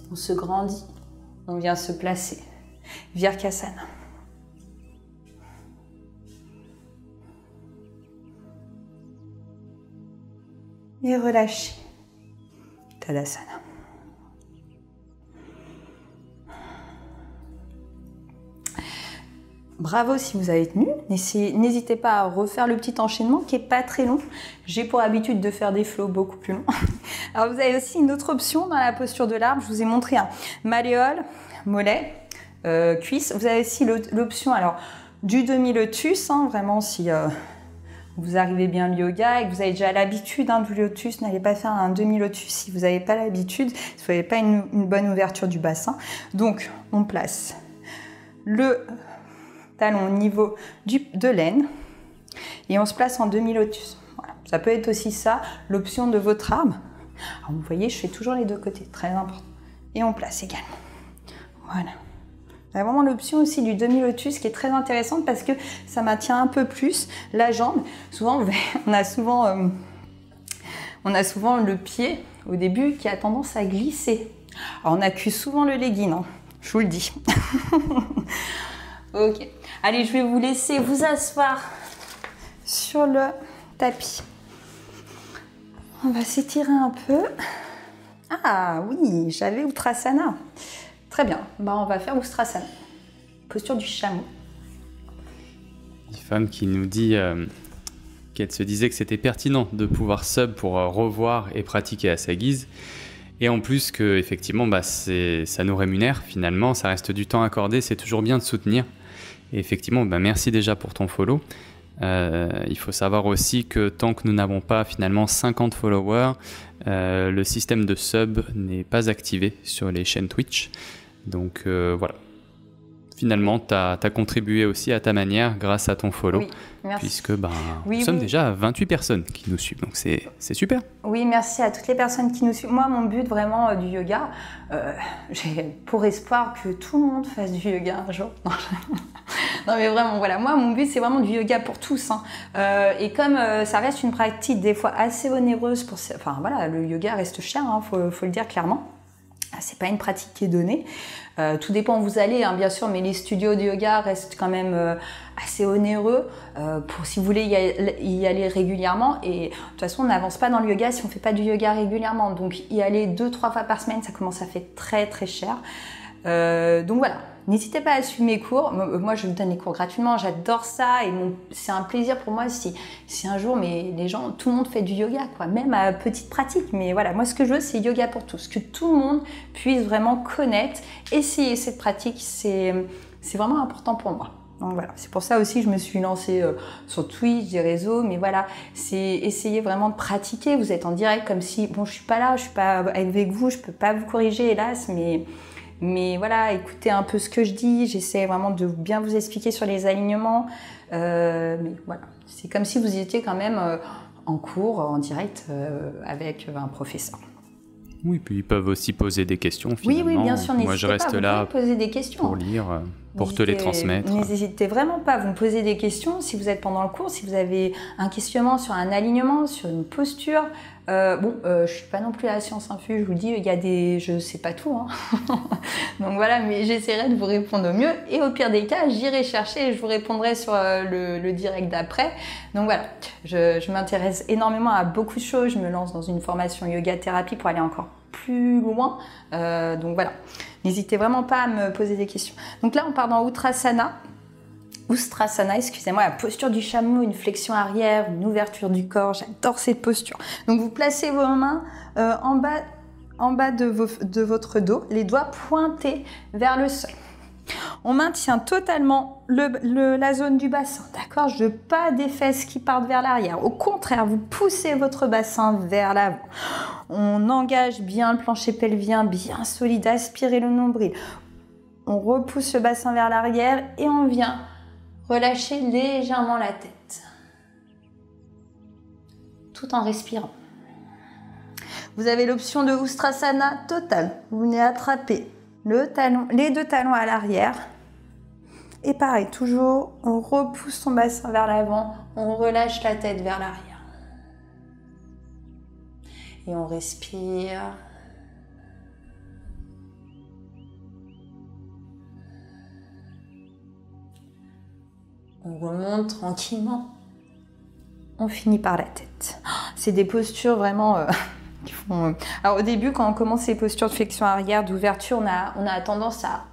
on se grandit, on vient se placer. Virkasana. Et relâchez. Tadasana. Bravo si vous avez tenu. N'hésitez pas à refaire le petit enchaînement qui n'est pas très long. J'ai pour habitude de faire des flows beaucoup plus longs. Alors vous avez aussi une autre option dans la posture de l'arbre. Je vous ai montré un malléole, mollet, cuisse. Vous avez aussi l'option alors du demi-lotus, hein, vraiment si vous arrivez bien le yoga et que vous avez déjà l'habitude du lotus, n'allez pas faire un demi-lotus si vous n'avez pas l'habitude, si vous n'avez pas une bonne ouverture du bassin. Donc on place le talon au niveau de l'aine et on se place en demi-lotus. Voilà. Ça peut être aussi ça, l'option de votre arme. Alors, vous voyez, je fais toujours les deux côtés, très important. Et on place également. Voilà. Il y a vraiment l'option aussi du demi-lotus qui est très intéressante parce que ça maintient un peu plus la jambe. Souvent, on a souvent le pied au début qui a tendance à glisser. Alors, on accuse souvent le legging, hein, je vous le dis. Ok. Allez, je vais vous laisser vous asseoir sur le tapis. On va s'étirer un peu. Ah oui, j'avais Uttanasana. Très bien, on va faire Uttanasana. Posture du chameau. Une femme qui nous dit qu'elle se disait que c'était pertinent de pouvoir sub pour revoir et pratiquer à sa guise. Et en plus que effectivement, ça nous rémunère finalement, ça reste du temps accordé, c'est toujours bien de soutenir. Et effectivement, merci déjà pour ton follow. Il faut savoir aussi que tant que nous n'avons pas finalement 50 followers, le système de sub n'est pas activé sur les chaînes Twitch. Donc voilà. Finalement, tu as contribué aussi à ta manière grâce à ton follow. Oui, merci. Puisque nous sommes déjà à 28 personnes qui nous suivent. Donc c'est super. Oui, merci à toutes les personnes qui nous suivent. Moi, mon but vraiment du yoga, j'ai pour espoir que tout le monde fasse du yoga un jour. Non mais vraiment, voilà, moi mon but c'est vraiment du yoga pour tous. Hein. Et comme ça reste une pratique des fois assez onéreuse, le yoga reste cher, hein, faut le dire clairement. C'est pas une pratique qui est donnée. Tout dépend où vous allez, hein, bien sûr, mais les studios de yoga restent quand même assez onéreux pour si vous voulez y aller régulièrement. Et de toute façon, on n'avance pas dans le yoga si on fait pas du yoga régulièrement. Donc y aller 2-3 fois par semaine, ça commence à faire très très cher. Donc voilà, n'hésitez pas à suivre mes cours. Moi, je vous donne les cours gratuitement, j'adore ça et c'est un plaisir pour moi si un jour, tout le monde fait du yoga, quoi, même à petite pratique. Mais voilà, moi, ce que je veux, c'est yoga pour tous, que tout le monde puisse vraiment connaître, essayer cette pratique, c'est vraiment important pour moi. Donc voilà, c'est pour ça aussi que je me suis lancée sur Twitch, des réseaux, mais voilà, c'est essayer vraiment de pratiquer. Vous êtes en direct comme si, je suis pas là, je suis pas avec vous, je peux pas vous corriger, hélas, mais voilà, écoutez un peu ce que je dis, j'essaie vraiment de bien vous expliquer sur les alignements. Mais voilà, c'est comme si vous étiez quand même en cours, en direct, avec un professeur. Oui, puis ils peuvent aussi poser des questions finalement. Oui, bien sûr, moi je reste là poser des questions. pour lire, pour te les transmettre. N'hésitez vraiment pas, vous me posez des questions si vous êtes pendant le cours, si vous avez un questionnement sur un alignement, sur une posture. Je suis pas non plus à la science infuse, je vous dis, je sais pas tout, hein. Donc voilà, mais j'essaierai de vous répondre au mieux et au pire des cas, j'irai chercher et je vous répondrai sur le direct d'après. Donc voilà, je m'intéresse énormément à beaucoup de choses, je me lance dans une formation yoga thérapie pour aller encore plus loin. Donc voilà, n'hésitez vraiment pas à me poser des questions. Donc là, on part dans Uttanasana. Uttanasana, excusez-moi, la posture du chameau, une flexion arrière, une ouverture du corps, j'adore cette posture. Donc vous placez vos mains en bas de votre dos, les doigts pointés vers le sol. On maintient totalement la zone du bassin, d'accord? Je veux pas des fesses qui partent vers l'arrière. Au contraire, vous poussez votre bassin vers l'avant. On engage bien le plancher pelvien, bien solide, aspirez le nombril. On repousse le bassin vers l'arrière et on vient relâcher légèrement la tête, tout en respirant. Vous avez l'option de Uttanasana totale. Vous venez attraper les deux talons à l'arrière. Et pareil, toujours, on repousse son bassin vers l'avant, on relâche la tête vers l'arrière. Et on respire. On remonte tranquillement. On finit par la tête. C'est des postures vraiment qui font... Alors au début, quand on commence ces postures de flexion arrière, d'ouverture, on a tendance à...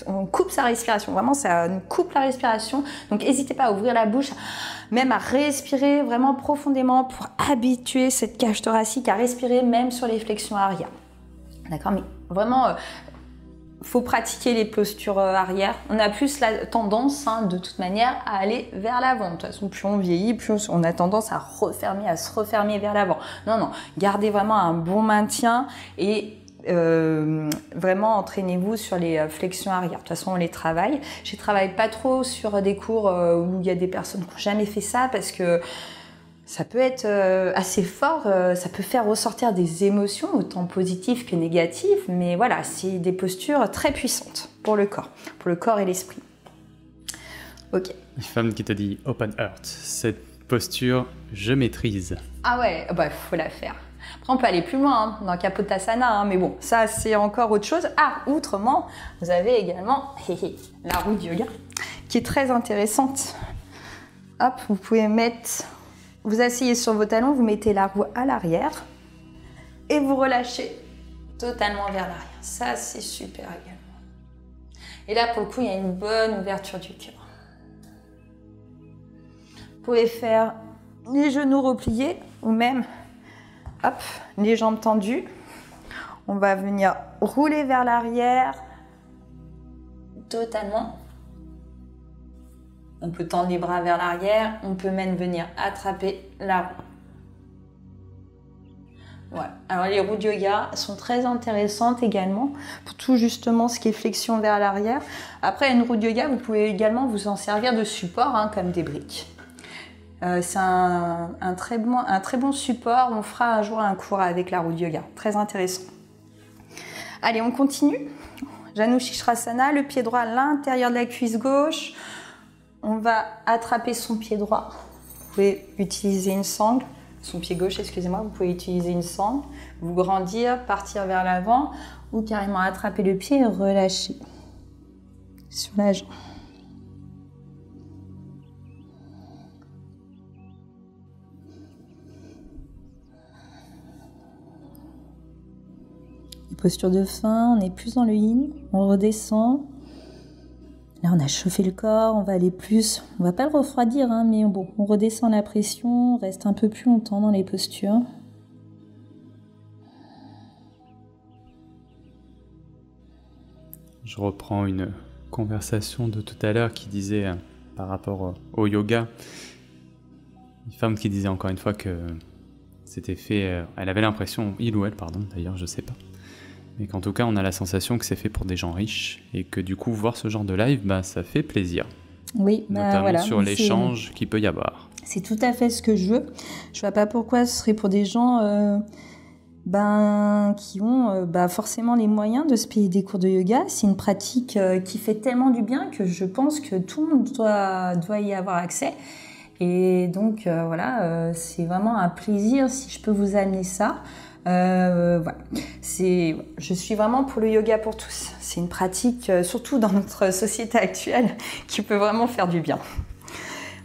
on coupe sa respiration. Vraiment, ça nous coupe la respiration. Donc n'hésitez pas à ouvrir la bouche, même à respirer vraiment profondément pour habituer cette cage thoracique à respirer même sur les flexions arrière. D'accord? Mais vraiment... faut pratiquer les postures arrière. On a plus la tendance, de toute manière, à aller vers l'avant. De toute façon, plus on vieillit, plus on a tendance à se refermer vers l'avant. Non, gardez vraiment un bon maintien et vraiment entraînez-vous sur les flexions arrière. De toute façon, on les travaille. Je ne travaille pas trop sur des cours où il y a des personnes qui n'ont jamais fait ça parce que ça peut être assez fort, ça peut faire ressortir des émotions, autant positives que négatives, mais voilà, c'est des postures très puissantes pour le corps et l'esprit. Ok. Une femme qui te dit Open Heart, cette posture, je maîtrise. Ah ouais, faut la faire. Après, on peut aller plus loin dans Kapotasana, mais bon, ça c'est encore autre chose. Ah, autrement, vous avez également la roue de yoga, qui est très intéressante. Hop, vous pouvez vous asseyez sur vos talons, vous mettez la roue à l'arrière et vous relâchez totalement vers l'arrière. Ça, c'est super également. Et là, pour le coup, il y a une bonne ouverture du cœur. Vous pouvez faire les genoux repliés ou même les jambes tendues. On va venir rouler vers l'arrière totalement. On peut tendre les bras vers l'arrière, on peut même venir attraper la roue. Voilà. Alors les roues de yoga sont très intéressantes également pour tout justement ce qui est flexion vers l'arrière. Après une roue de yoga, vous pouvez également vous en servir de support comme des briques. C'est un très bon support. On fera un jour un cours avec la roue de yoga, très intéressant. Allez, on continue. Janu Sirsasana, le pied droit à l'intérieur de la cuisse gauche. On va attraper son pied droit. Vous pouvez utiliser une sangle. Son pied gauche, excusez-moi, vous pouvez utiliser une sangle. Vous grandir, partir vers l'avant ou carrément attraper le pied et relâcher sur la jambe. Posture de fin, on est plus dans le yin, on redescend. Là, on a chauffé le corps, on va aller plus. On va pas le refroidir, mais bon, on redescend la pression, on reste un peu plus longtemps dans les postures. Je reprends une conversation de tout à l'heure qui disait, par rapport au yoga, une femme qui disait encore une fois que c'était fait, elle avait l'impression, il ou elle, pardon, d'ailleurs, je sais pas, mais qu'en tout cas, on a la sensation que c'est fait pour des gens riches et que du coup, voir ce genre de live, ça fait plaisir. Oui, notamment voilà, sur l'échange qu'il peut y avoir. C'est tout à fait ce que je veux. Je vois pas pourquoi ce serait pour des gens qui ont forcément les moyens de se payer des cours de yoga. C'est une pratique qui fait tellement du bien que je pense que tout le monde doit y avoir accès. Et donc c'est vraiment un plaisir si je peux vous amener ça. Voilà. Je suis vraiment pour le yoga pour tous. C'est une pratique, surtout dans notre société actuelle, qui peut vraiment faire du bien.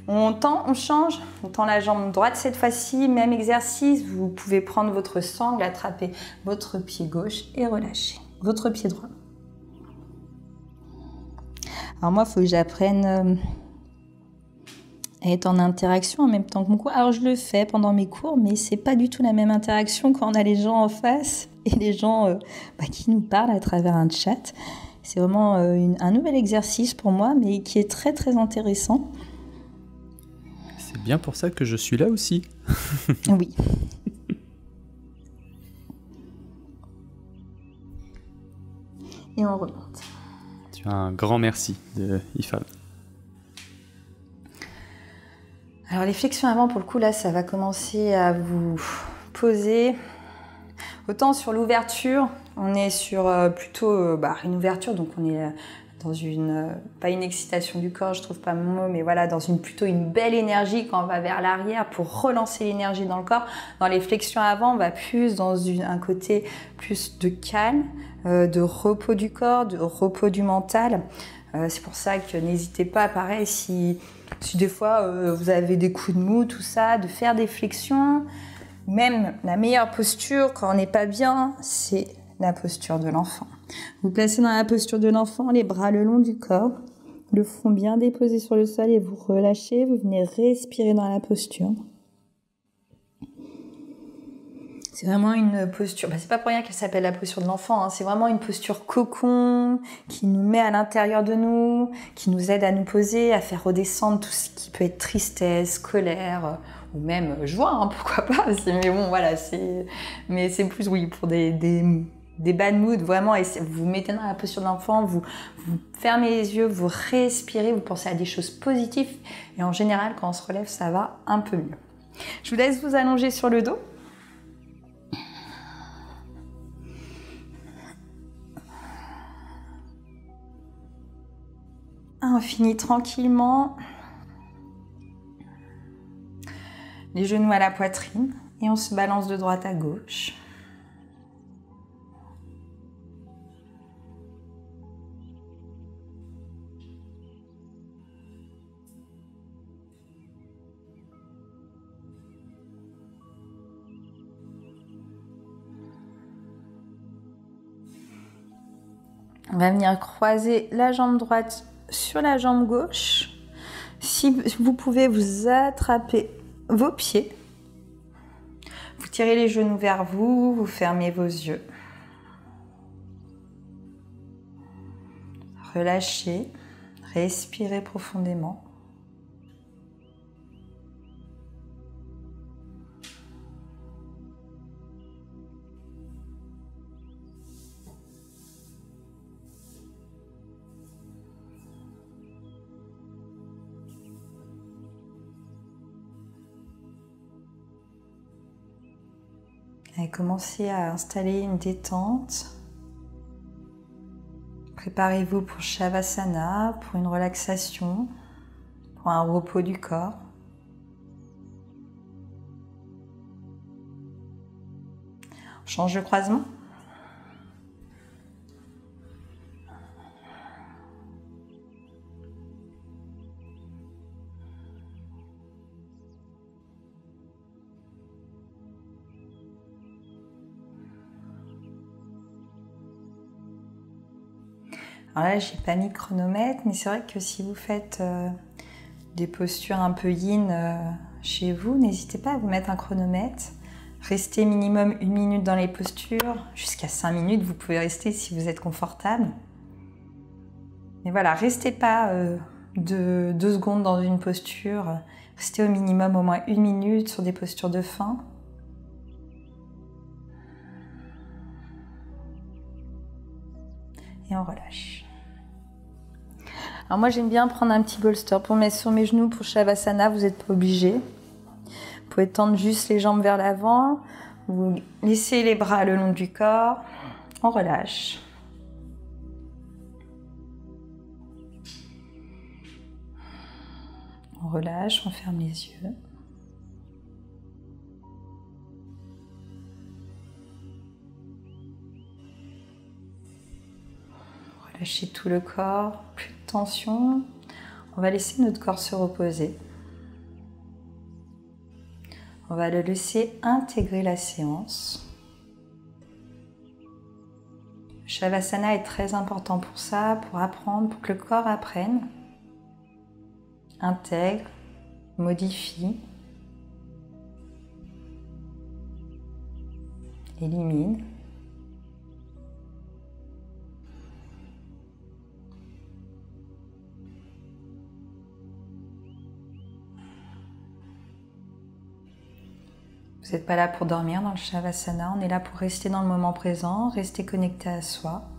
On tend, on change, on tend la jambe droite cette fois-ci, même exercice. Vous pouvez prendre votre sangle, attraper votre pied gauche et relâcher votre pied droit. Alors moi, il faut que j'apprenne à être en interaction en même temps que mon cours. Alors je le fais pendant mes cours, mais c'est pas du tout la même interaction quand on a les gens en face et les gens qui nous parlent à travers un chat. C'est vraiment un nouvel exercice pour moi, mais qui est très très intéressant. C'est bien pour ça que je suis là aussi. Oui. Et on remonte. Tu as un grand merci de Ifam. Alors les flexions avant, pour le coup, là, ça va commencer à vous poser. Autant sur l'ouverture, on est sur plutôt une ouverture, donc on est dans pas une excitation du corps, je trouve pas mon mot, mais voilà, plutôt une belle énergie quand on va vers l'arrière pour relancer l'énergie dans le corps. Dans les flexions avant, on va plus dans un côté plus de calme, de repos du corps, de repos du mental. C'est pour ça que n'hésitez pas, pareil, si des fois vous avez des coups de mou, tout ça, de faire des flexions. Même la meilleure posture quand on n'est pas bien, c'est la posture de l'enfant. Vous placez dans la posture de l'enfant, les bras le long du corps, le front bien déposé sur le sol et vous relâchez, vous venez respirer dans la posture. C'est vraiment une posture, c'est pas pour rien qu'elle s'appelle la posture de l'enfant, hein. C'est vraiment une posture cocon qui nous met à l'intérieur de nous, qui nous aide à nous poser, à faire redescendre tout ce qui peut être tristesse, colère, ou même joie, hein, pourquoi pas. Mais bon, voilà, mais c'est plus, oui, pour des bad moods, vraiment. Et vous vous mettez dans la posture de l'enfant, vous fermez les yeux, vous respirez, vous pensez à des choses positives. Et en général, quand on se relève, ça va un peu mieux. Je vous laisse vous allonger sur le dos. On finit tranquillement. Les genoux à la poitrine et on se balance de droite à gauche. On va venir croiser la jambe droite sur la jambe gauche. Si vous pouvez vous attraper vos pieds, vous tirez les genoux vers vous, vous fermez vos yeux. Relâchez, respirez profondément. Et commencez à installer une détente. Préparez-vous pour Shavasana, pour une relaxation, pour un repos du corps. On change de croisement. Alors là, j'ai pas mis de chronomètre, mais c'est vrai que si vous faites des postures un peu yin chez vous, n'hésitez pas à vous mettre un chronomètre. Restez minimum 1 minute dans les postures, jusqu'à 5 minutes, vous pouvez rester si vous êtes confortable. Mais voilà, restez pas 2 secondes dans une posture, restez au minimum au moins 1 minute sur des postures de fin. Et on relâche. Alors moi j'aime bien prendre un petit bolster pour mettre sur mes genoux pour Shavasana, vous n'êtes pas obligé. Vous pouvez tendre juste les jambes vers l'avant, vous laissez les bras le long du corps, on relâche. On relâche, on ferme les yeux. Relâchez tout le corps, plus de tension. On va laisser notre corps se reposer. On va le laisser intégrer la séance. Shavasana est très important pour ça, pour apprendre, pour que le corps apprenne, intègre, modifie, élimine. Vous n'êtes pas là pour dormir dans le Shavasana, on est là pour rester dans le moment présent, rester connecté à soi.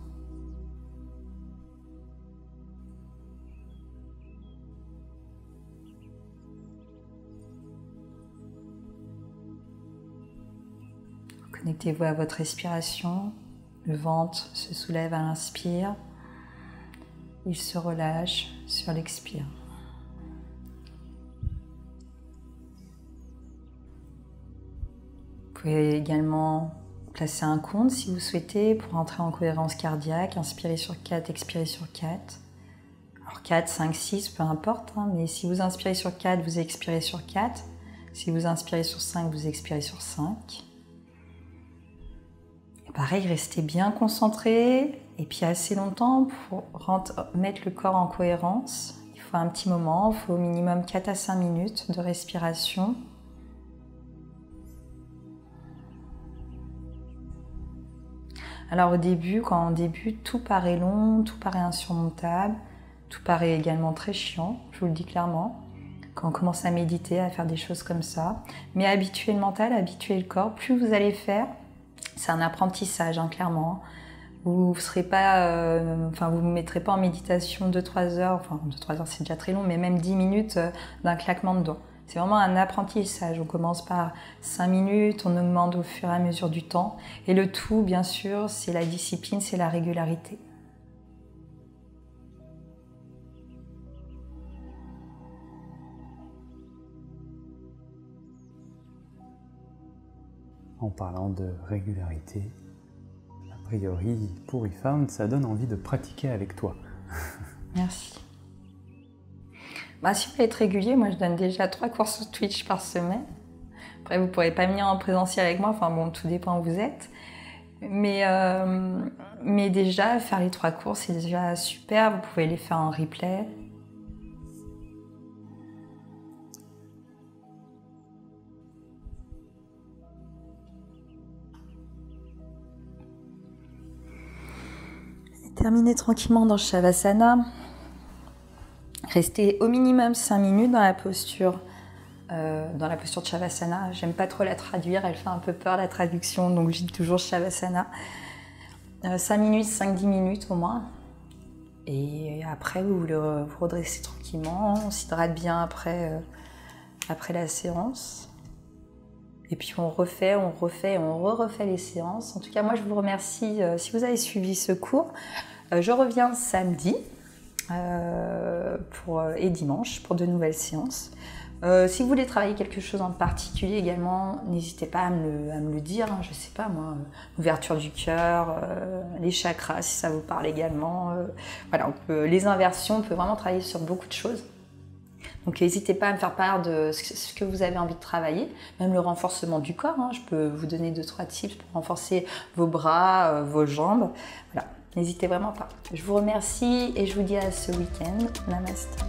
Connectez-vous à votre respiration, le ventre se soulève à l'inspire, il se relâche sur l'expire. Vous pouvez également placer un compte si vous souhaitez pour entrer en cohérence cardiaque. Inspirez sur 4, expirez sur 4. Alors 4, 5, 6, peu importe, hein, mais si vous inspirez sur 4, vous expirez sur 4. Si vous inspirez sur 5, vous expirez sur 5. Et pareil, restez bien concentré et puis assez longtemps pour mettre le corps en cohérence. Il faut un petit moment, il faut au minimum 4 à 5 minutes de respiration. Alors au début, quand on débute, tout paraît long, tout paraît insurmontable, tout paraît également très chiant, je vous le dis clairement. Quand on commence à méditer, à faire des choses comme ça. Mais habituer le mental, habituer le corps, plus vous allez faire, c'est un apprentissage, hein, clairement. Vous serez pas, vous vous mettrez pas en méditation 2-3 heures, enfin 2-3 heures c'est déjà très long, mais même 10 minutes d'un claquement de doigts. C'est vraiment un apprentissage. On commence par 5 minutes, on augmente au fur et à mesure du temps. Et le tout, bien sûr, c'est la discipline, c'est la régularité. En parlant de régularité, a priori, pour eFound, ça donne envie de pratiquer avec toi. Merci. Si vous voulez être régulier, moi je donne déjà 3 cours sur Twitch par semaine. Après, vous ne pourrez pas venir en présentiel avec moi, enfin bon, tout dépend où vous êtes. Mais déjà, faire les 3 cours, c'est déjà super. Vous pouvez les faire en replay. Et terminez tranquillement dans Shavasana. Restez au minimum 5 minutes dans la posture de Shavasana. J'aime pas trop la traduire, elle fait un peu peur la traduction, donc je dis toujours Shavasana. 5 minutes, 5-10 minutes au moins. Et après, vous redressez tranquillement, on s'hydrate bien après la séance. Et puis on refait les séances. En tout cas, moi je vous remercie si vous avez suivi ce cours. Je reviens samedi. Et dimanche pour de nouvelles séances. Si vous voulez travailler quelque chose en particulier également, n'hésitez pas à me le dire, hein, je sais pas moi, ouverture du cœur, les chakras si ça vous parle également. Voilà, les inversions, on peut vraiment travailler sur beaucoup de choses. Donc n'hésitez pas à me faire part de ce que vous avez envie de travailler, même le renforcement du corps, hein, je peux vous donner 2-3 tips pour renforcer vos bras, vos jambes. Voilà. N'hésitez vraiment pas. Je vous remercie et je vous dis à ce week-end. Namaste.